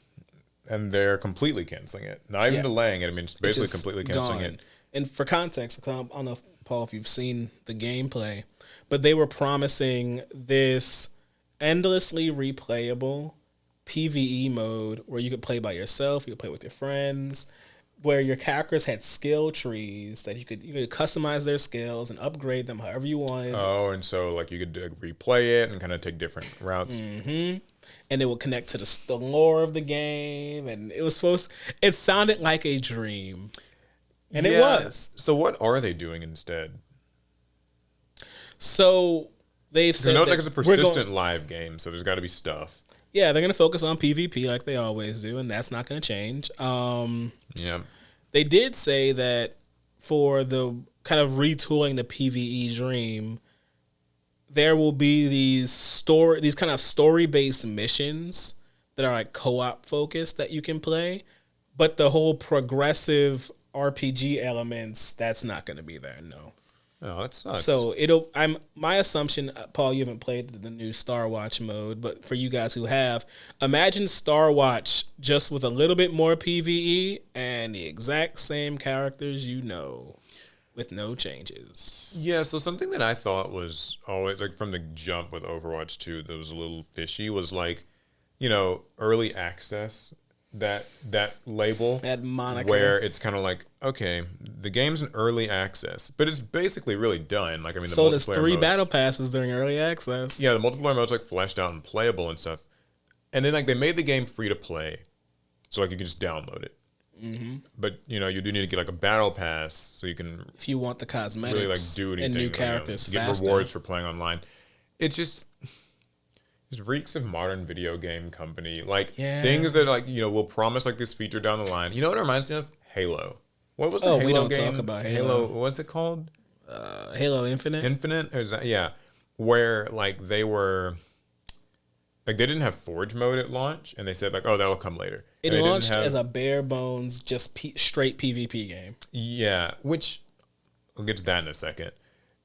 and they're completely canceling it. Not even delaying it. I mean, it's basically Just completely canceling gone. it. And for context, I don't know, Paul, if you've seen the gameplay, but they were promising this endlessly replayable PvE mode where you could play by yourself, you could play with your friends, where your characters had skill trees that you could customize their skills and upgrade them however you wanted. Oh, and so like you could replay it and kind of take different routes. Mm-hmm. And it would connect to the lore of the game, and it sounded like a dream. And it was. So what are they doing instead? So they've said Like it's a persistent live game, so there's got to be stuff. Yeah, they're going to focus on PvP like they always do, and that's not going to change. Yeah. They did say that for the kind of retooling the PvE dream, there will be these kind of story-based missions that are like co-op focused that you can play, but the whole progressive RPG elements, that's not going to be there. No. Oh, that sucks. So my assumption, Paul, you haven't played the new Star Watch mode, but for you guys who have, imagine Star Watch just with a little bit more PvE and the exact same characters with no changes. Yeah, so something that I thought was always like from the jump with Overwatch 2 that was a little fishy was like, early access. That label, that moniker, where it's kind of like, okay, the game's in early access, but it's basically really done. Like, I mean, so there's 3 battle passes during early access. Yeah, the multiplayer mode's like fleshed out and playable and stuff, and then like they made the game free to play, so like you can just download it. Mm-hmm. But you do need to get like a battle pass so you can, if you want the cosmetics, really like do anything, and new characters, get faster. rewards for playing online. It's just. It reeks of modern video game company. Like, things that, like, will promise, like, this feature down the line. You know what it reminds me of? Halo. What was the Halo we don't game? talk about Halo. What's it called? Halo Infinite? Infinite? Or is that, yeah. Where, like, they didn't have Forge mode at launch, and they said, like, oh, that'll come later. It launched as a bare bones, just straight PvP game. Yeah, which, we'll get to that in a second.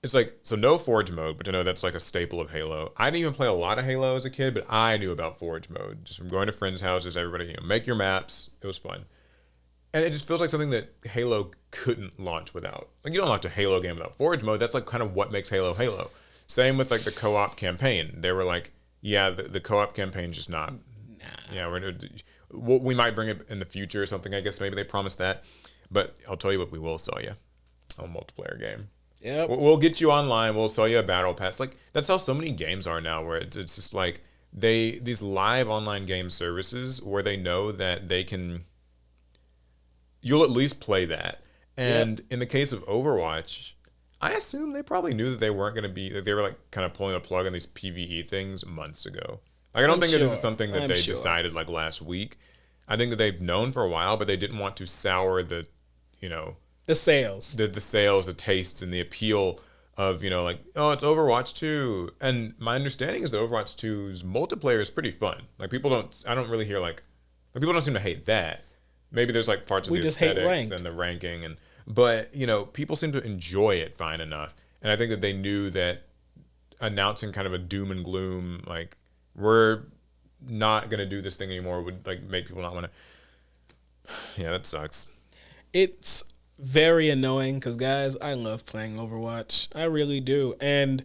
It's like, so no Forge mode, but I know that's like a staple of Halo. I didn't even play a lot of Halo as a kid, but I knew about Forge mode. Just from going to friends' houses, everybody, make your maps. It was fun. And it just feels like something that Halo couldn't launch without. Like, you don't launch a Halo game without Forge mode. That's like kind of what makes Halo Halo. Same with like the co-op campaign. They were like, yeah, the co-op campaign's just not. Nah. Yeah, we might bring it in the future or something. I guess maybe they promised that. But I'll tell you what we will sell you. A multiplayer game. Yep. We'll get you online. We'll sell you a battle pass. Like, that's how so many games are now, where it's just like these live online game services where they know that they can you'll at least play that. And in the case of Overwatch, I assume they probably knew that they weren't going to be, that they were like kind of pulling a plug on these PvE things months ago. Like, I don't think that this is something that they decided like last week. I think that they've known for a while, but they didn't want to sour the, you know, the sales, the sales, the tastes, and the appeal of, you know, like, oh, it's Overwatch 2. And my understanding is that Overwatch 2's multiplayer is pretty fun. Like, I don't really hear like people don't seem to hate that. Maybe there's like parts of the aesthetics and the ranking, but you know, people seem to enjoy it fine enough. And I think that they knew that announcing kind of a doom and gloom, like, we're not gonna do this thing anymore, would like make people not want to. Yeah, that sucks. It's very annoying because, guys, I love playing Overwatch. I really do. And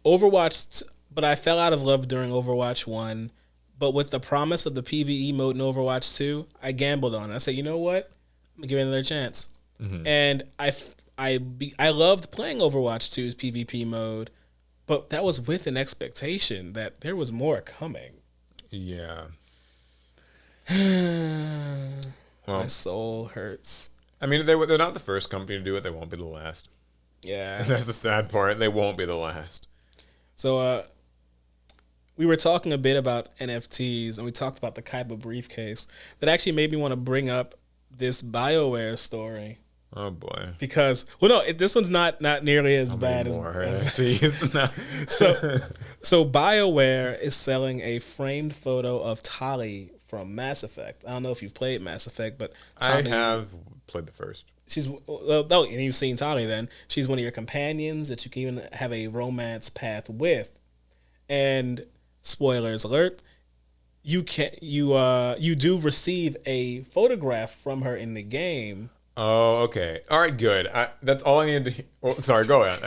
but I fell out of love during Overwatch 1. But with the promise of the PvE mode in Overwatch 2, I gambled on it. I said, you know what? I'm going to give it another chance. Mm-hmm. And I loved playing Overwatch 2's PvP mode, but that was with an expectation that there was more coming. Yeah. My soul hurts. I mean, they're not the first company to do it. They won't be the last. Yeah. That's the sad part. They won't be the last. So, we were talking a bit about NFTs, and we talked about the Kaiba briefcase. That actually made me want to bring up this Bioware story. Oh boy! Because this one's not nearly as bad as NFTs. So Bioware is selling a framed photo of Tali from Mass Effect. I don't know if you've played Mass Effect, but Tali, I have played the first. And you've seen Tali. Then she's one of your companions that you can even have a romance path with, and spoilers alert, you do receive a photograph from her in the game. Oh, okay. All right, good. That's all I needed to hear. Oh, sorry, go on.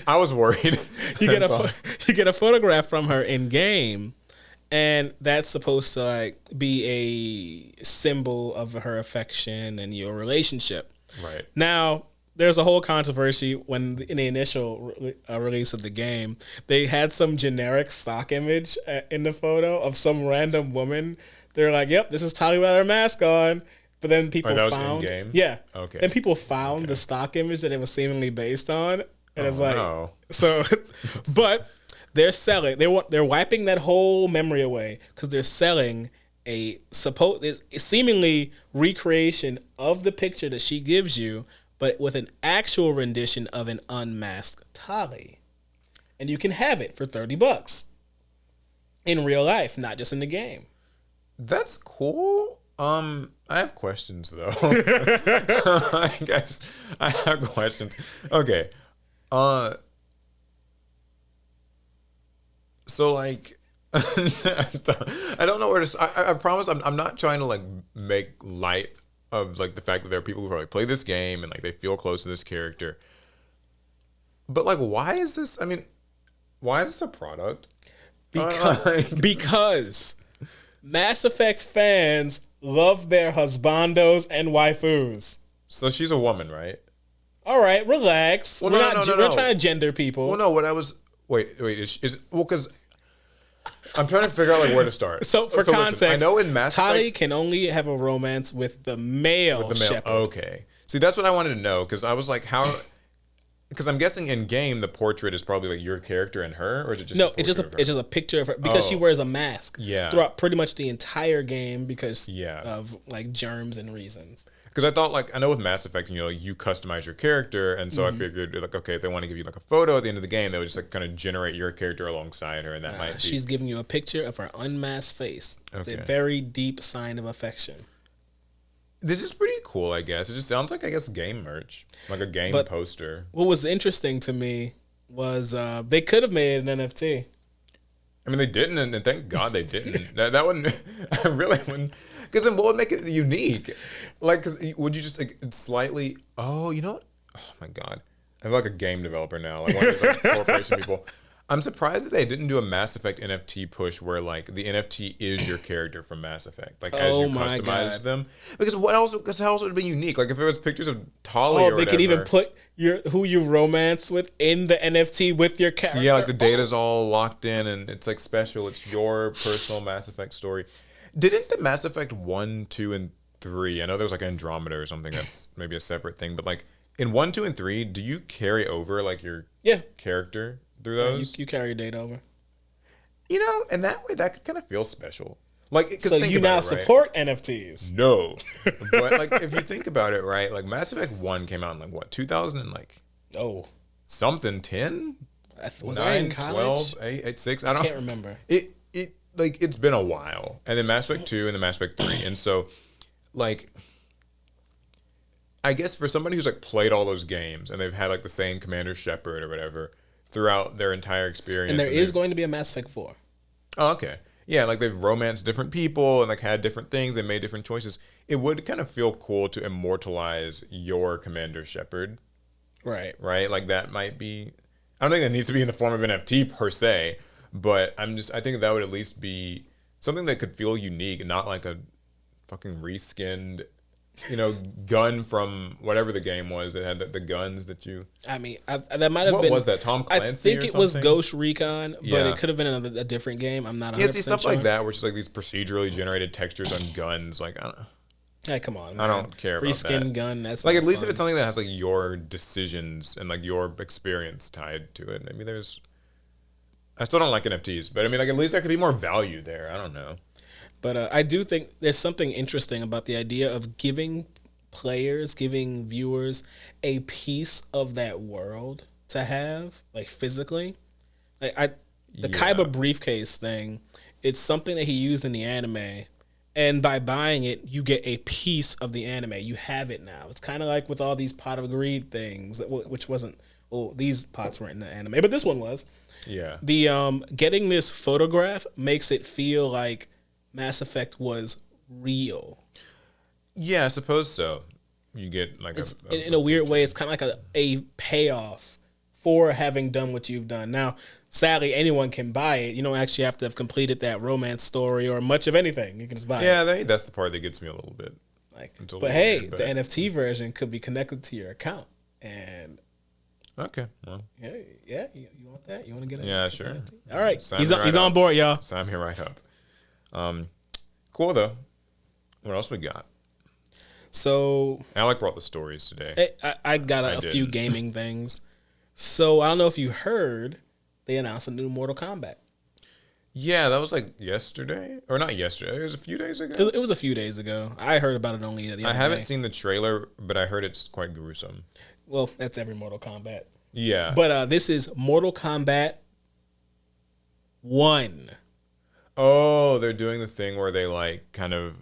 I was worried. You get a photograph from her in game, and that's supposed to like be a symbol of her affection and your relationship. Right. Now, there's a whole controversy when in the initial release of the game, they had some generic stock image in the photo of some random woman. They're like, "Yep, this is Tali with her mask on." But then people found, in-game? Yeah, okay. Then people found the stock image that it was seemingly based on, and it's like, no. So, but they're selling. They're wiping that whole memory away because they're selling a seemingly recreation of the picture that she gives you, but with an actual rendition of an unmasked Tali. And you can have it for $30 in real life, not just in the game. That's cool. I have questions though. I guess I have questions. Okay. So like I don't know where to start. I promise I'm not trying to like make light of like the fact that there are people who probably play this game and like they feel close to this character. But like, why is this a product? Because Mass Effect fans love their husbandos and waifus. So she's a woman, right? All right, relax. Well, we're not trying to gender people. Well, no. What I was is because I'm trying to figure out like where to start. So context, listen, I know in Mass Effect, Tali can only have a romance with the male shepherd. Okay. See, that's what I wanted to know because I was like, how? Because I'm guessing in game the portrait is probably like your character and her, or is it just it's just a picture of her because she wears a mask throughout pretty much the entire game because of like germs and reasons. Because I thought like I know with Mass Effect, you know, you customize your character, and so I figured like okay, if they want to give you like a photo at the end of the game, they would just like kind of generate your character alongside her, and that might be. She's giving you a picture of her unmasked face. It's a very deep sign of affection. This is pretty cool, I guess. It just sounds like, I guess, game merch. Like a game poster. What was interesting to me was they could have made an NFT. I mean, they didn't, and thank God they didn't. that wouldn't... I really wouldn't... Because then what would make it unique? Like, cause would you just, like, slightly... Oh, you know what? Oh, my God. I feel like a game developer now. Like one of those like, corporation people. I'm surprised that they didn't do a Mass Effect NFT push where like the NFT is your character from Mass Effect, like as you customize them. Because what else? Because how else would it be unique? Like if it was pictures of Tali or whatever. They could even put who you romance with in the NFT with your character. Yeah, like the data's all locked in and it's like special. It's your personal Mass Effect story. Didn't the Mass Effect 1, 2, and 3, I know there was like Andromeda or something that's maybe a separate thing, but like in 1, 2, and 3, do you carry over like your character through those? You carry your data over. You know, and that way that could kind of feel special. Like, so you now support NFTs? No, but like if you think about it, right? Like Mass Effect 1 came out in like what 2000 and like something 10. Was I in college? 12, 8, 6. I can't remember. It like it's been a while, and then Mass Effect 2 and then Mass Effect 3, and so like I guess for somebody who's like played all those games and they've had like the same Commander Shepard or whatever throughout their entire experience, and there is going to be a Mass Effect 4. Oh, okay. Yeah, like they've romanced different people and like had different things, they made different choices. It would kind of feel cool to immortalize your Commander Shepard. Right. Right? Like that might be, I don't think that needs to be in the form of NFT per se, but I think that would at least be something that could feel unique, not like a fucking reskinned, gun from whatever the game was that had the guns that you. I mean, that might have been. What was that? Tom Clancy? I think or it something? Was Ghost Recon, but it could have been a different game. I'm not 100% see stuff sure. like that, where it's like these procedurally generated textures on guns. Like I don't know. Hey, come on! Man. I don't care about that. Free skin gun. That's like at least fun. if it's something that has like your decisions and like your experience tied to it. Maybe there's. I still don't like NFTs, but I mean, like at least there could be more value there. I don't know. But I do think there's something interesting about the idea of giving viewers a piece of that world to have, like physically. Like the Kaiba briefcase thing, it's something that he used in the anime, and by buying it, you get a piece of the anime. You have it now. It's kind of like with all these Pot of Greed things, which wasn't. Oh, these pots weren't in the anime, but this one was. Yeah. The getting this photograph makes it feel like Mass Effect was real. Yeah, I suppose so. You get like in a weird way, it's kind of like a payoff for having done what you've done. Now, sadly, anyone can buy it. You don't actually have to have completed that romance story or much of anything. You can just buy it. Yeah, that's the part that gets me a little bit. But hey, the NFT version could be connected to your account. And okay, well, yeah, you want that? You want to get it? Yeah, sure. All right, he's on board, y'all. Sign me right up. Cool though. What else we got? So Alec brought the stories today. I got a few gaming things. So I don't know if you heard, they announced a new Mortal Kombat. Yeah, that was like yesterday, or not yesterday. It was a few days ago. It was a few days ago. I heard about it only the other day. I haven't seen the trailer, but I heard it's quite gruesome. Well, that's every Mortal Kombat. Yeah, but this is Mortal Kombat 1. Oh, they're doing the thing where they like kind of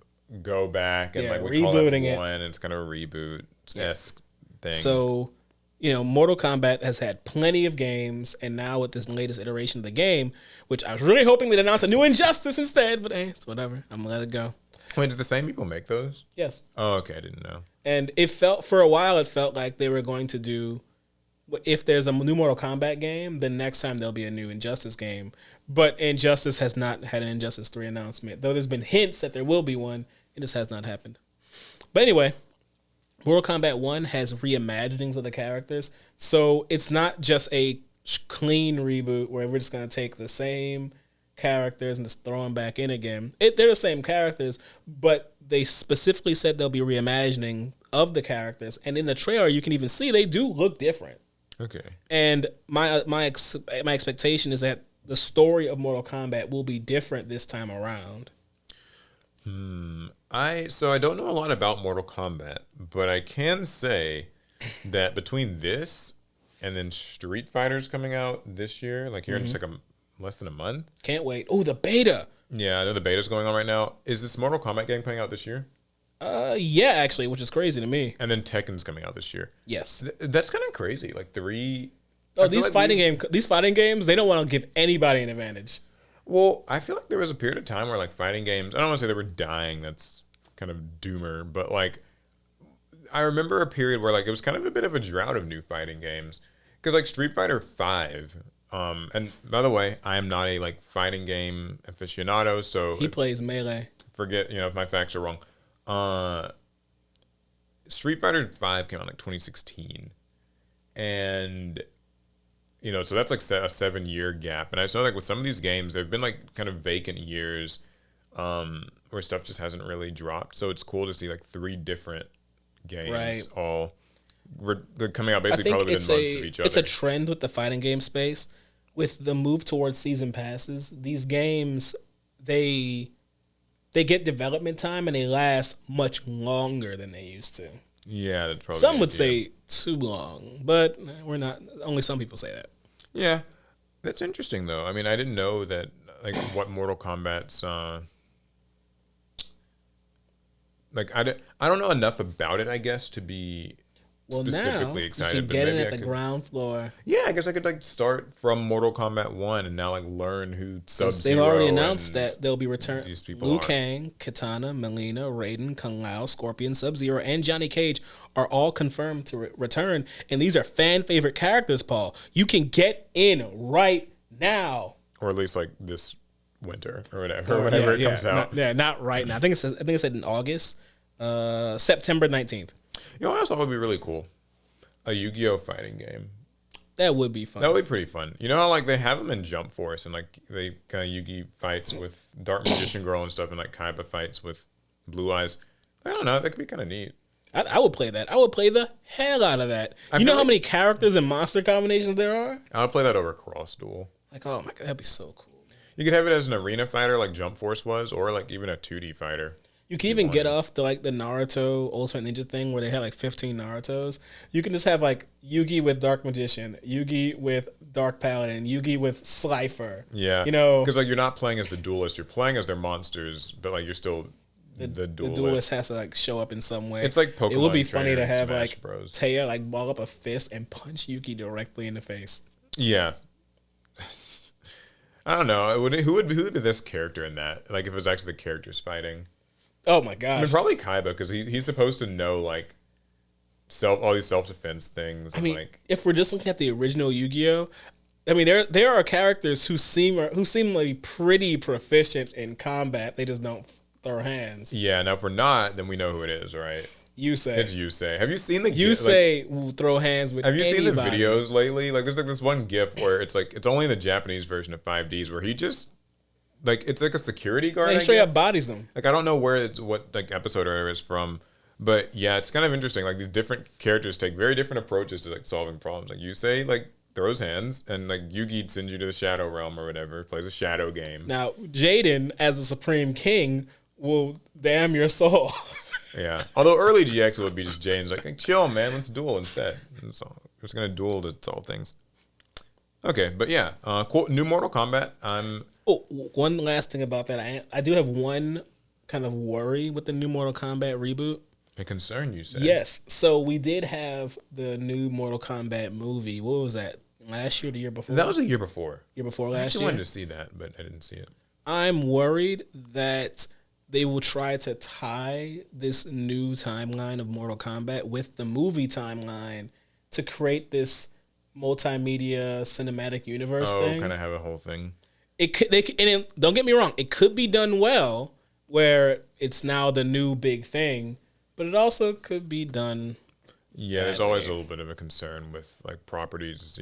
go back and like we call it 1, and it's kind of a reboot-esque thing. So, Mortal Kombat has had plenty of games, and now with this latest iteration of the game, which I was really hoping they'd announce a new Injustice instead, but it's whatever. I'm gonna let it go. Wait, did the same people make those? Yes. Oh, okay, I didn't know. And for a while, it felt like they were going to do, if there's a new Mortal Kombat game, then next time there'll be a new Injustice game. But Injustice has not had an Injustice 3 announcement. Though there's been hints that there will be one, it just has not happened. But anyway, Mortal Kombat 1 has reimaginings of the characters. So it's not just a clean reboot where we're just going to take the same characters and just throw them back in again. They're the same characters, but they specifically said there'll be reimagining of the characters. And in the trailer, you can even see they do look different. Okay. And my expectation is that the story of Mortal Kombat will be different this time around. I don't know a lot about Mortal Kombat, but I can say that between this and then Street Fighter's coming out this year, like here in just like less than a month. Can't wait. Oh, the beta. Yeah, I know the beta's going on right now. Is this Mortal Kombat game coming out this year? Yeah, actually, which is crazy to me. And then Tekken's coming out this year. Yes. That's kind of crazy. Like 3. Oh, these fighting games, they don't want to give anybody an advantage. Well, I feel like there was a period of time where like fighting games, I don't want to say they were dying, that's kind of doomer, but like I remember a period where like it was kind of a bit of a drought of new fighting games. Because like Street Fighter 5, and by the way, I am not a like fighting game aficionado, so he plays Melee. Forget, if my facts are wrong. Street Fighter 5 came out in like 2016. And so that's like a 7-year gap. And I saw like with some of these games, they've been like kind of vacant years, where stuff just hasn't really dropped. So it's cool to see like 3 different games all they're coming out basically probably within months of each other. It's a trend with the fighting game space. With the move towards season passes, these games, they get development time and they last much longer than they used to. Yeah, that's probably some would say too long, but we're not. Only some people say that. Yeah, that's interesting though. I mean, I didn't know that like what Mortal Kombat's like I don't know enough about it, I guess, to be specifically excited. You can get in at the ground floor. Yeah, I guess I could like start from Mortal Kombat 1 and now like learn who Sub-Zero. They've already announced that they'll be returning. These people Liu Kang, Kitana, Melina, Raiden, Kung Lao, Scorpion, Sub-Zero, and Johnny Cage are all confirmed to return, and these are fan favorite characters. Paul, you can get in right now, or at least like this winter or whatever, it comes out. Not right now. I think it said in August, September 19th. You know what else would be really cool? A Yu-Gi-Oh fighting game. That would be fun. That would be pretty fun. You know how like they have them in Jump Force and like they kind of Yu-Gi fights with Dark Magician Girl and stuff, and like Kaiba fights with Blue Eyes. I don't know. That could be kind of neat. I would play that. I would play the hell out of that. You know how many characters and monster combinations there are? I would play that over Cross Duel. Like, oh my god, that'd be so cool. You could have it as an arena fighter like Jump Force was, or like even a 2D fighter. You can even get off the like the Naruto Ultimate Ninja thing where they had like 15 Narutos. You can just have like Yugi with Dark Magician, Yugi with Dark Paladin, Yugi with Slifer. Yeah, you know, because like you're not playing as the duelist, you're playing as their monsters, but like you're still the duelist. The duelist has to like show up in some way. It's like Pokemon. It would be funny to have Smash like Bros. Taya like ball up a fist and punch Yugi directly in the face. Yeah. I don't know. Who would be this character in that? Like if it was actually the characters fighting. Oh my gosh. I mean, probably Kaiba, because he's supposed to know like all these self-defense things. I mean, like, if we're just looking at the original Yu-Gi-Oh, I mean there are characters who seem to be pretty proficient in combat. They just don't throw hands. Yeah. Now if we're not, then we know who it is, right? Yusei. It's Yusei. Have you seen the Yusei will throw hands with anybody. Have you seen the videos lately? Like there's like this one GIF where it's like it's only the Japanese version of 5Ds where he just like it's like a security guard. He straight up bodies them. Like I don't know what like episode or it's from, but yeah, it's kind of interesting. Like these different characters take very different approaches to like solving problems. Like Yusei like throws hands, and like Yugi sends you to the Shadow Realm or whatever, plays a shadow game. Now Jaden as the Supreme King will damn your soul. Yeah. Although early GX would be just Jaden's like chill, man, let's duel instead. So we're just gonna duel to solve things. Okay, but yeah, cool. New Mortal Kombat. One last thing about that. I do have one kind of worry with the new Mortal Kombat reboot. A concern, you said? Yes. So we did have the new Mortal Kombat movie. What was that? Last year or the year before? That was a year before. Year before last year? I actually wanted to see that, but I didn't see it. I'm worried that they will try to tie this new timeline of Mortal Kombat with the movie timeline to create this multimedia cinematic universe thing. Kind of have a whole thing. Don't get me wrong, it could be done well where it's now the new big thing, but it also could be done. Yeah, there's always a little bit of a concern with like properties,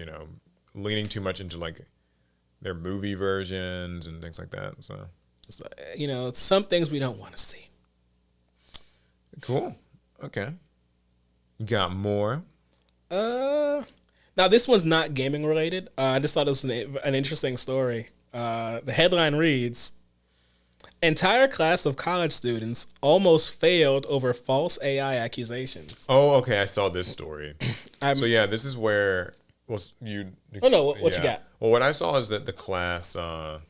leaning too much into like their movie versions and things like that. So, some things we don't want to see. Cool. Okay. You got more? Now this one's not gaming related. I just thought it was an interesting story. The headline reads, entire class of college students almost failed over false AI accusations. Oh, okay. I saw this story. So yeah, this is where what you got? Well, what I saw is that the class, the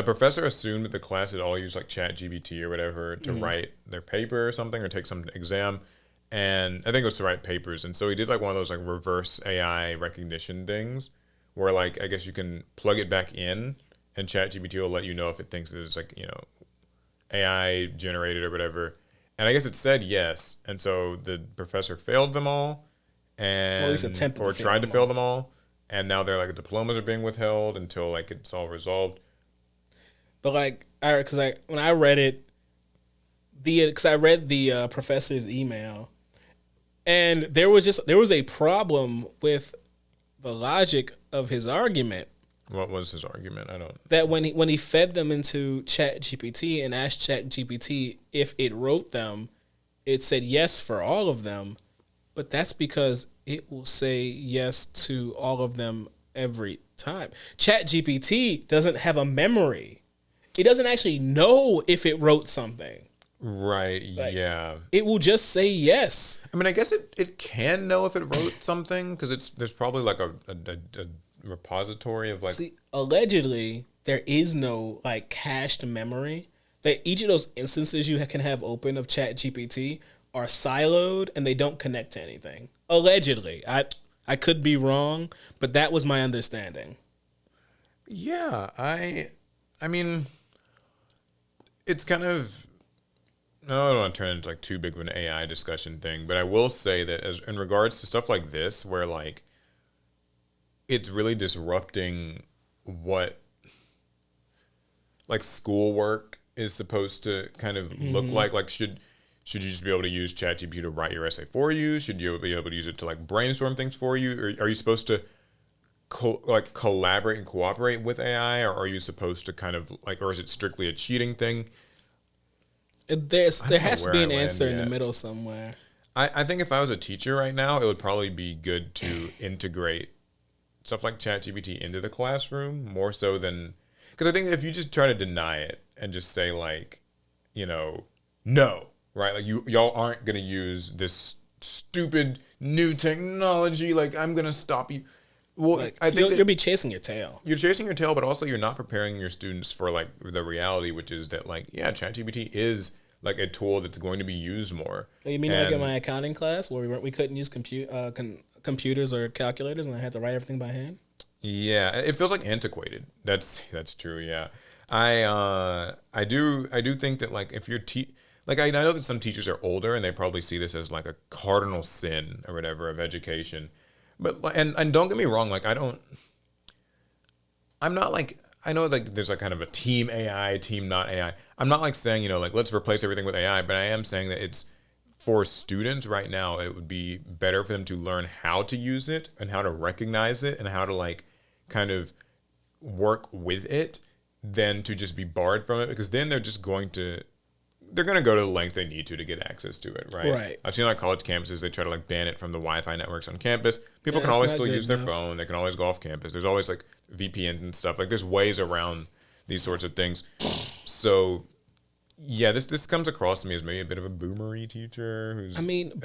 professor assumed that the class had all used like ChatGPT or whatever to write their paper or something or take some exam. And I think it was to write papers. And so he did like one of those like reverse AI recognition things where like, I guess you can plug it back in and ChatGPT will let you know if it thinks it's like, AI generated or whatever. And I guess it said yes. And so the professor failed them all or tried to fail them all. And now they're like diplomas are being withheld until like it's all resolved. But like, when I read it, because I read the professor's email, and there was a problem with the logic of his argument. What was his argument? I don't. That when he fed them into ChatGPT and asked ChatGPT if it wrote them, it said yes for all of them, but that's because it will say yes to all of them every time. ChatGPT doesn't have a memory. It doesn't actually know if it wrote something. Right. Like, yeah. It will just say yes. I mean, I guess it can know if it wrote something because there's probably like a repository of like. See, allegedly there is no like cached memory. That each of those instances you can have open of ChatGPT are siloed and they don't connect to anything. Allegedly, I could be wrong, but that was my understanding. Yeah, I mean, it's kind of. No, I don't want to turn it into like too big of an AI discussion thing, but I will say that as in regards to stuff like this, where like it's really disrupting what like schoolwork is supposed to kind of look like. Like should you just be able to use ChatGPT to write your essay for you? Should you be able to use it to like brainstorm things for you? Or are you supposed to like collaborate and cooperate with AI, or are you supposed to kind of like, or is it strictly a cheating thing? There has to be an I land answer in the yet. middle somewhere. I think if I was a teacher right now, it would probably be good to integrate stuff like ChatGPT into the classroom more so than, because I think if you just try to deny it and just say like, no, right? Like y'all aren't gonna use this stupid new technology. Like I'm gonna stop you. Well, Like, I think you'll be chasing your tail. you're chasing your tail, but also you're not preparing your students for like the reality, which is that like, yeah, ChatGPT is like a tool that's going to be used more. You mean like in my accounting class where we couldn't use computers or calculators and I had to write everything by hand? Yeah, it feels like antiquated. That's true. Yeah, I do think that like if you're like I know that some teachers are older and they probably see this as like a cardinal sin or whatever of education, but and don't get me wrong, like I'm not like I know like there's like kind of a team AI, team not AI. I'm not like saying like let's replace everything with AI, but I am saying that it's for students right now. It would be better for them to learn how to use it and how to recognize it and how to like kind of work with it than to just be barred from it, because then they're going to go to the length they need to get access to it, right? Right. I've seen like college campuses, they try to like ban it from the Wi-Fi networks on campus. People Yeah, can it's always not still good use their enough. phone. They can always go off campus. There's always like VPNs and stuff. Like there's ways around these sorts of things. So yeah, this comes across to me as maybe a bit of a boomery teacher who's But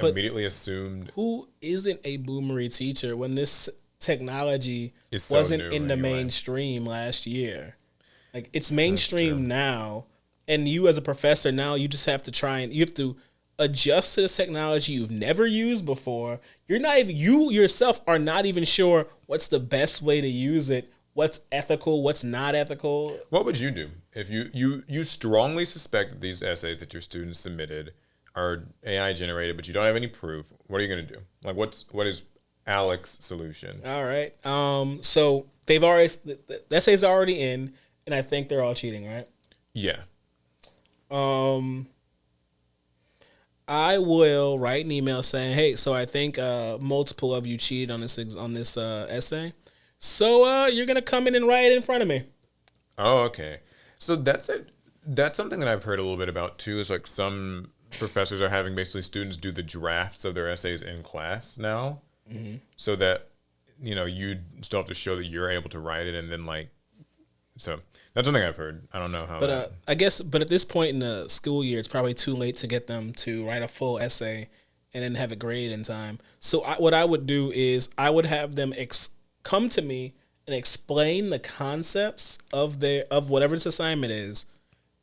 immediately assumed who isn't a boomery teacher when this technology is so wasn't new in the anyway. mainstream last year? Like it's mainstream now, and you as a professor now you just have to you have to adjust to this technology you've never used before. You yourself are not even sure what's the best way to use it, what's ethical, what's not ethical. What would you do if you strongly suspect that these essays that your students submitted are AI generated, but you don't have any proof? What are you going to do? Like, what is Alex's solution? All right. So they've already the essay's already in, and I think they're all cheating, right? Yeah. I will write an email saying, "Hey, so I think multiple of you cheated on this essay. So you're gonna come in and write it in front of me." Oh, okay. So that's it. That's something that I've heard a little bit about too. Is like some professors are having basically students do the drafts of their essays in class now, so that you still have to show that you're able to write it, and then like, so that's something I've heard. I don't know how. But I guess, at this point in the school year, it's probably too late to get them to write a full essay and then have it graded in time. So what I would do is I would have them come to me and explain the concepts of whatever this assignment is,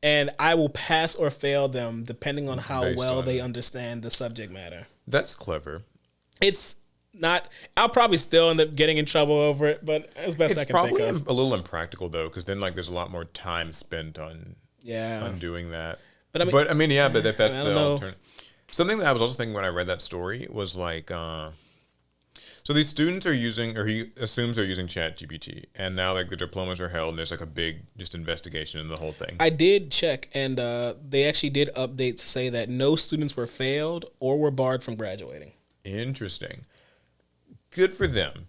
and I will pass or fail them depending on how Based well on they it. understand the subject matter. That's clever. It's not. I'll probably still end up getting in trouble over it, but as best I It's can think probably of. a little impractical though, because then like there's a lot more time spent on Yeah. doing that. But I mean- Yeah, but if that's I the don't know. alternative. Something that I was also thinking when I read that story was like, so these students are using, or he assumes they're using ChatGPT, and now like the diplomas are held, and there's like a big just investigation in the whole thing. I did check, and they actually did update to say that no students were failed or were barred from graduating. Interesting. Good for them.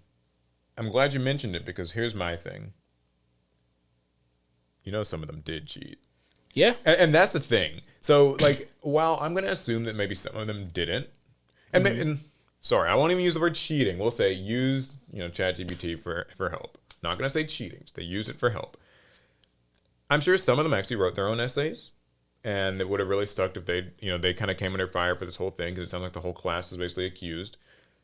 I'm glad you mentioned it, because here's my thing. you know, some of them did cheat. Yeah. And that's the thing. So, like, while I'm going to assume that maybe some of them didn't, and sorry, I won't even use the word cheating. We'll say use, ChatGPT for help. Not going to say cheating. They use it for help. I'm sure some of them actually wrote their own essays, and it would have really sucked if they kind of came under fire for this whole thing, because it sounded like the whole class was basically accused.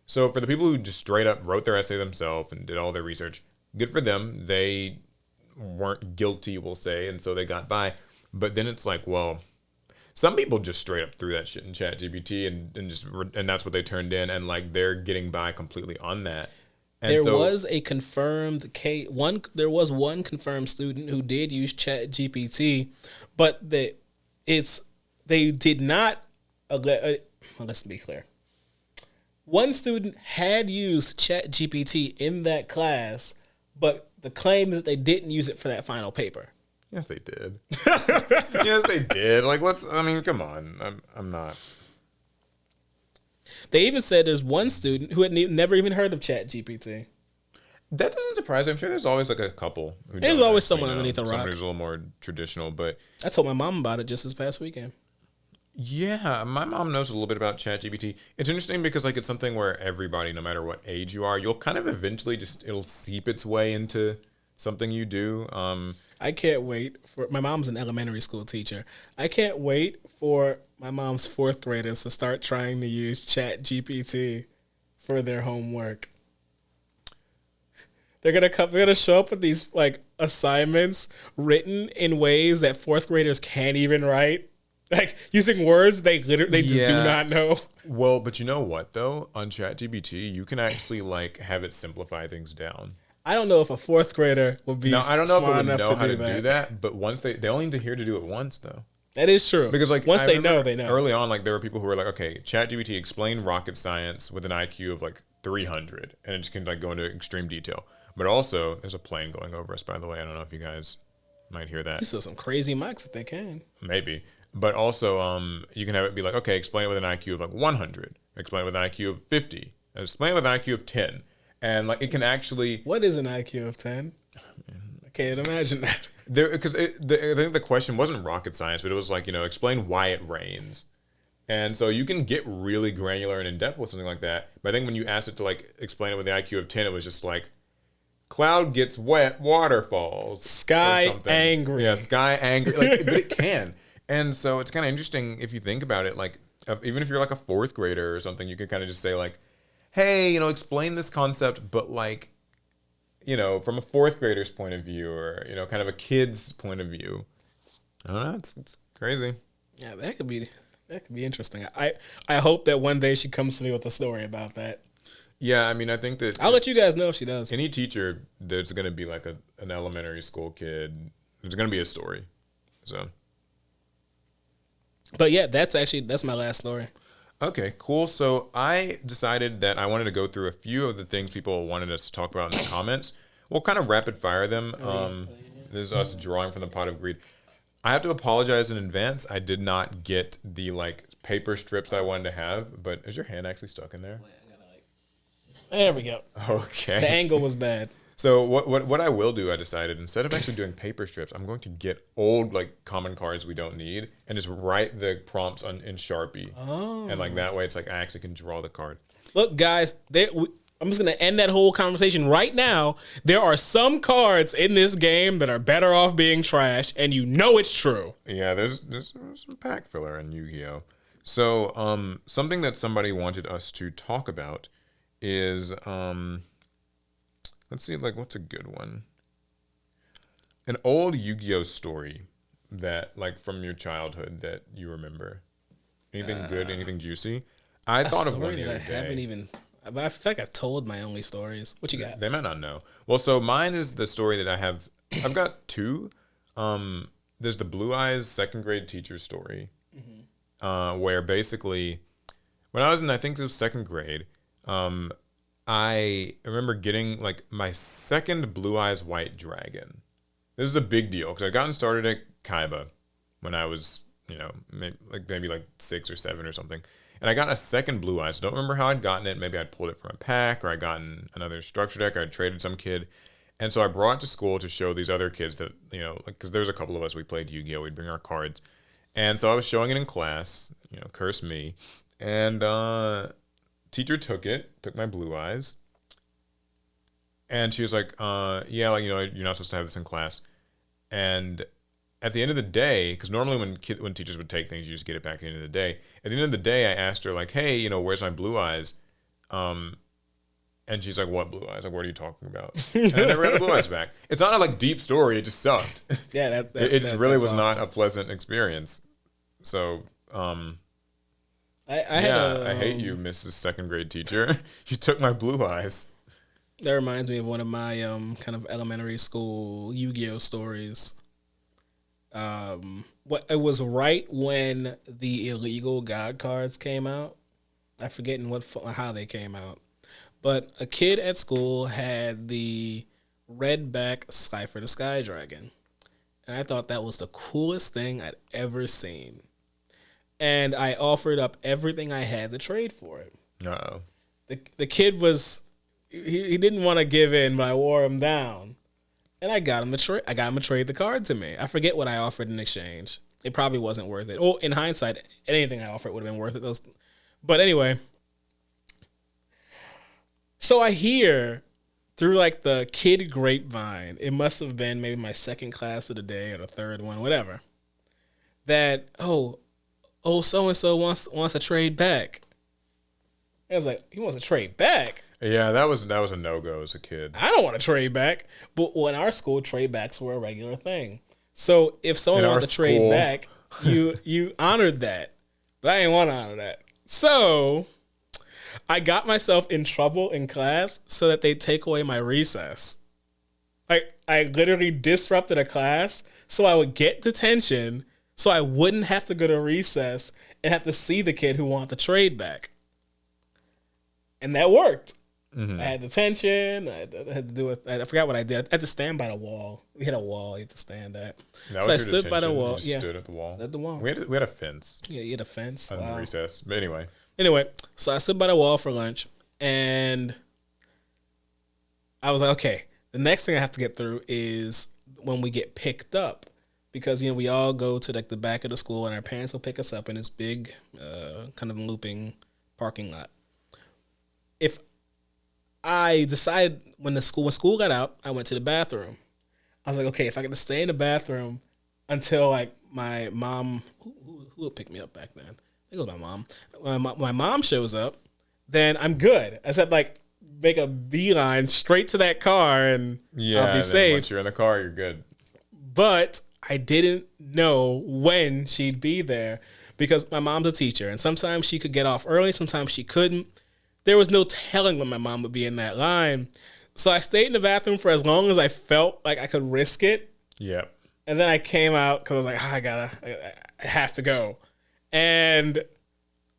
So for the people who just straight up wrote their essay themselves and did all their research, good for them. They weren't guilty, we'll say, and so they got by. But then it's like, well, some people just straight up threw that shit in ChatGPT and that's what they turned in, and like they're getting by completely on that. And there was a confirmed case. There was one confirmed student who did use ChatGPT, but they did not. Let's be clear. One student had used ChatGPT in that class, but the claim is that they didn't use it for that final paper. Yes, they did. Yes, they did. Like, come on. I'm not. They even said there's one student who had never even heard of ChatGPT. That doesn't surprise me. I'm sure there's always like a couple. There's always someone underneath a rock. Someone who's a little more traditional, but I told my mom about it just this past weekend. Yeah, my mom knows a little bit about ChatGPT. It's interesting because like it's something where everybody, no matter what age you are, you'll kind of eventually it'll seep its way into something you do. I can't wait for my mom's an elementary school teacher. I can't wait for my mom's fourth graders to start trying to use ChatGPT for their homework. They're gonna show up with these like assignments written in ways that fourth graders can't even write, like using words they just do not know. Well, but you know what though? On ChatGPT, you can actually like have it simplify things down. I don't know if a fourth grader would be. No, I don't know if it would enough know to how do to do that. But once they only need to hear to do it once though. That is true. Because like once they know. Early on, like there were people who were like, okay, ChatGPT explain rocket science with an IQ of like 300, and it just can like go into extreme detail. But also, there's a plane going over us, by the way. I don't know if you guys might hear that. These are some crazy mics if they can. Maybe. But also, you can have it be like, okay, explain it with an IQ of like 100. Explain it with an IQ of 50. Explain it with an IQ of 10. And like it can actually... What is an IQ of 10? I can't imagine that. Because I think the question wasn't rocket science, but it was like, explain why it rains. And so you can get really granular and in-depth with something like that. But I think when you asked it to like explain it with the IQ of 10, it was just like, cloud gets wet, water falls. Sky angry. Yeah, sky angry. Like, but it can. And so it's kind of interesting if you think about it. Like, even if you're like a fourth grader or something, you can kind of just say like, hey, explain this concept, but like, from a fourth grader's point of view or, kind of a kid's point of view. I don't know. It's crazy. Yeah, that could be interesting. I hope that one day she comes to me with a story about that. Yeah, I mean, I think that... I'll let you guys know if she does. Any teacher, there's going to be like an elementary school kid. There's going to be a story. So... But yeah, that's my last story. Okay, cool. So I decided that I wanted to go through a few of the things people wanted us to talk about in the comments. We'll kind of rapid fire them. This is us drawing from the pot of greed. I have to apologize in advance. I did not get the like paper strips that I wanted to have, but is your hand actually stuck in there? There we go. Okay. The angle was bad. So what I will do, I decided, instead of actually doing paper strips, I'm going to get old like common cards we don't need and just write the prompts in Sharpie. Oh. And like that way, it's like I actually can draw the card. Look, guys, I'm just going to end that whole conversation right now. There are some cards in this game that are better off being trashed, and it's true. Yeah, there's some pack filler in Yu-Gi-Oh! So something that somebody wanted us to talk about is let's see, like, what's a good one? An old Yu-Gi-Oh! Story that, like, from your childhood that you remember. Anything good? Anything juicy? I thought of one the other day. I feel like I've told my only stories. What you got? They might not know. Well, so mine is the story that I have. I've got two. There's the Blue Eyes second grade teacher story, where basically, when I was in, I think it was second grade, I remember getting like my second Blue Eyes White Dragon. This is a big deal because I'd gotten started at Kaiba when I was, maybe like 6 or 7 or something. And I got a second Blue Eyes. Don't remember how I'd gotten it. Maybe I'd pulled it from a pack or I'd gotten another structure deck or I'd traded some kid. And so I brought it to school to show these other kids that, you know, like, because there's a couple of us, we played Yu-Gi-Oh! We'd bring our cards. And so I was showing it in class, you know, curse me. And teacher took my blue eyes. And she was like, yeah, like, you know, you're not supposed to have this in class. And at the end of the day, because normally when teachers would take things, you just get it back at the end of the day. At the end of the day, I asked her, like, hey, you know, where's my blue eyes? And she's like, what blue eyes? Like, what are you talking about? And I never got the blue eyes back. It's not a like deep story. It just sucked. Yeah, it really was not a pleasant experience. So, I hate you, Mrs. Second grade teacher. You took my blue eyes. That reminds me of one of my kind of elementary school Yu-Gi-Oh stories. It was right when the illegal God cards came out. I forget how they came out. But a kid at school had the red back Cypher the Sky Dragon. And I thought that was the coolest thing I'd ever seen. And I offered up everything I had to trade for it. Uh-oh. The kid was, he didn't want to give in, but I wore him down. And I got him to trade the card to me. I forget what I offered in exchange. It probably wasn't worth it. Oh, in hindsight, anything I offered would have been worth it. But anyway, so I hear through like the kid grapevine, it must have been maybe my second class of the day or the third one, whatever, that, so-and-so wants to trade back. I was like, he wants to trade back? Yeah, that was a no-go as a kid. I don't want to trade back. But in our school, trade backs were a regular thing. So if someone wanted to trade back, you honored that. But I didn't want to honor that. So I got myself in trouble in class so that they take away my recess. Like, I literally disrupted a class so I would get detention so I wouldn't have to go to recess and have to see the kid who wanted to trade back. And that worked. Mm-hmm. I had detention. I had to do it. I forgot what I did. I had to stand by the wall. We had a wall you had to stand at. So I stood by the wall. You just stood at the wall. Stood at the wall. We had a fence. Yeah, you had a fence. On recess. But anyway. So I stood by the wall for lunch, and I was like, okay, the next thing I have to get through is when we get picked up. Because, you know, we all go to like the back of the school, and our parents will pick us up in this big kind of looping parking lot. If I decided when school got out, I went to the bathroom. I was like, okay, if I get to stay in the bathroom until like my mom, who would pick me up back then? I think it was my mom. When my mom shows up, then I'm good. I said like make a beeline straight to that car and I'll be safe. Once you're in the car, you're good. But I didn't know when she'd be there because my mom's a teacher, and sometimes she could get off early, sometimes she couldn't. There was no telling when my mom would be in that line. So I stayed in the bathroom for as long as I felt like I could risk it. Yep. And then I came out because I was like, I have to go. And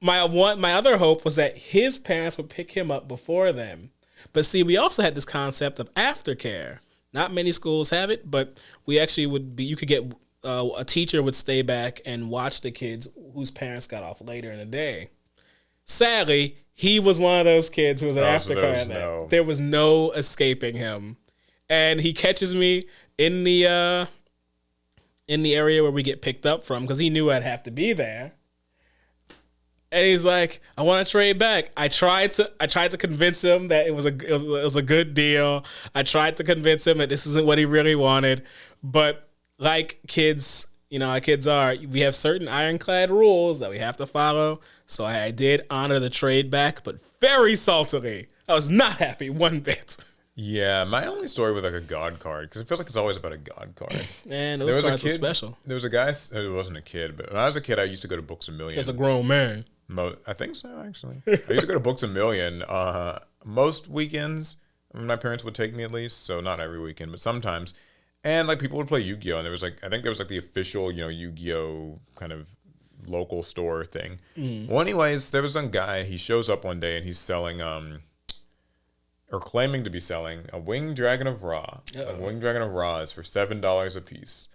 my other hope was that his parents would pick him up before them. But see, we also had this concept of aftercare. Not many schools have it, but we actually you could get, a teacher would stay back and watch the kids whose parents got off later in the day. Sadly, he was one of those kids who was an aftercare. There was no escaping him. And he catches me in the area where we get picked up from because he knew I'd have to be there. And he's like, I want to trade back. I tried to convince him that it was a good deal. I tried to convince him that this isn't what he really wanted. But like kids, you know, our kids are, we have certain ironclad rules that we have to follow. So I did honor the trade back, but very saltily. I was not happy one bit. Yeah, my only story with like a God card, because it feels like it's always about a God card. Man, those cards were special. There was a guy, it wasn't a kid, but when I was a kid, I used to go to Books A Million. As a grown man. I think so, actually. I used to go to Books A Million most weekends. My parents would take me at least, so not every weekend, but sometimes. And like people would play Yu-Gi-Oh! And there was like, I think there was like the official, you know, Yu-Gi-Oh! Kind of local store thing. Well, anyways, there was some guy, he shows up one day and he's selling or claiming to be selling a Winged Dragon of Ra. A Winged Dragon of Ra is for $7 a piece.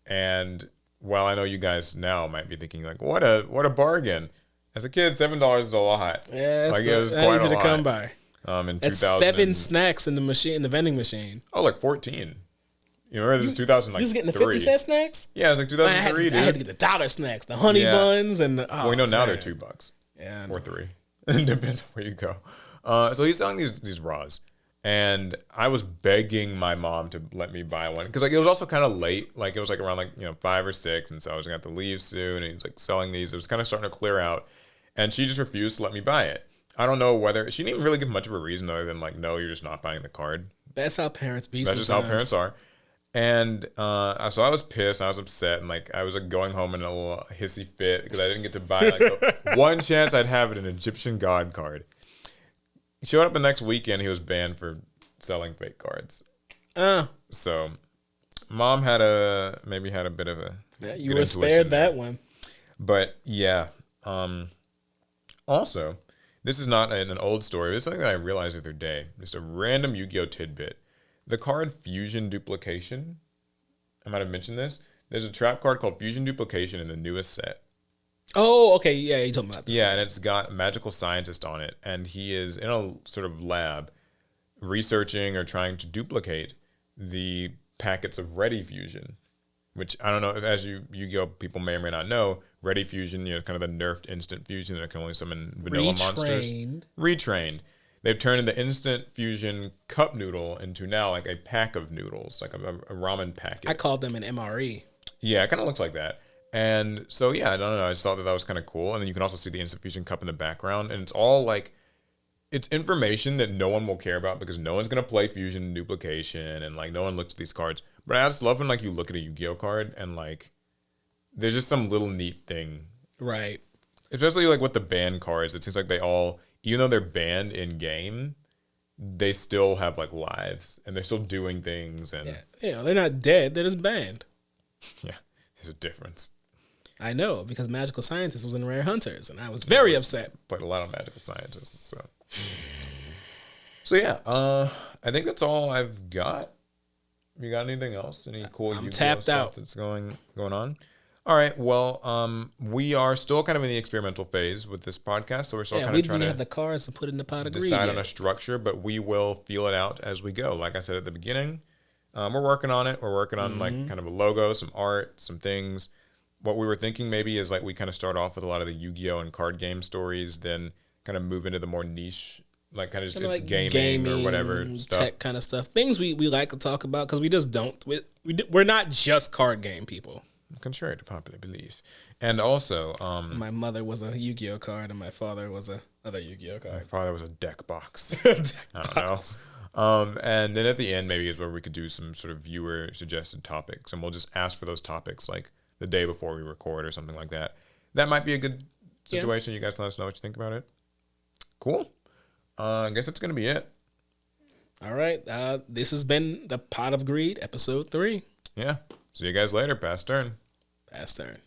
And while I know you guys now might be thinking like, what a bargain. As a kid, $7 is a lot. Yeah, like it was quite a lot. To come by. In That's 2000. 7 snacks in the machine, in the vending machine. Oh, like 14. You know, this is 2000. Like, You was getting the 50-cent snacks? Yeah, it was like 2003, dude. I had to get the dollar snacks, the honey buns, and the. Well, now they're $2. Yeah, or $3. It depends on where you go. So he's selling these raws, and I was begging my mom to let me buy one because like it was also kind of late. Like it was like around 5 or 6, and so I was gonna have to leave soon. And he's like selling these. It was kind of starting to clear out, and she just refused to let me buy it. I don't know whether she didn't even really give much of a reason other than like, no, you're just not buying the card. That's how parents be. That's just how parents are. And so I was pissed. I was upset, and like I was like going home in a little hissy fit because I didn't get to buy like the one chance I'd have an Egyptian god card. He showed up the next weekend. He was banned for selling fake cards. So, mom maybe had a bit of a. Yeah, you were spared that one. But yeah. Also, this is not an old story. It's something that I realized the other day. Just a random Yu-Gi-Oh tidbit. The card Fusion Duplication, I might have mentioned this. There's a trap card called Fusion Duplication in the newest set. Oh, okay. Yeah, you're talking about this. Yeah, and it's got a magical scientist on it. And he is in a sort of lab researching or trying to duplicate the packets of Ready Fusion, which I don't know, as Yu-Gi-Oh people may or may not know, Ready Fusion, kind of the nerfed instant fusion that can only summon vanilla monsters. Retrained. They've turned the instant fusion cup noodle into now like a pack of noodles, like a ramen packet. I called them an MRE. Yeah, it kind of looks like that. And so, yeah, I don't know. I just thought that was kind of cool. And then you can also see the instant fusion cup in the background. And it's all like, it's information that no one will care about because no one's going to play fusion duplication. And like, no one looks at these cards. But I just love when like you look at a Yu-Gi-Oh card and like, there's just some little neat thing. Right. Especially like with the banned cards. It seems like they all, even though they're banned in game, they still have like lives and they're still doing things. And yeah, they're not dead. They're just banned. Yeah, there's a difference. I know because Magical Scientist was in Rare Hunters, and I was very upset. Played a lot of Magical Scientists, so yeah. I think that's all I've got. You got anything else? Any cool I'm Yu-Gi-Oh tapped stuff out. that's going on? All right. Well, we are still kind of in the experimental phase with this podcast, so we're still kind of trying to have the cards to put in the pot of greed. Decide on a structure, but we will feel it out as we go. Like I said at the beginning, we're working on it. We're working on like kind of a logo, some art, some things. What we were thinking maybe is like we kind of start off with a lot of the Yu-Gi-Oh and card game stories, then kind of move into the more niche, like kind of just it's like gaming or whatever stuff. Tech kind of stuff. Things we like to talk about because we just don't. We're not just card game people. Contrary to popular belief. And also, my mother was a Yu-Gi-Oh card, and my father was another Yu-Gi-Oh card. My father was a deck box. I don't know. And then at the end, maybe is where we could do some sort of viewer suggested topics, and we'll just ask for those topics like the day before we record or something like that. That might be a good situation. Yeah. You guys let us know what you think about it. Cool. I guess that's gonna be it. All right. This has been the Pot of Greed, episode 3. Yeah. See you guys later. Pass turn. Pass turn.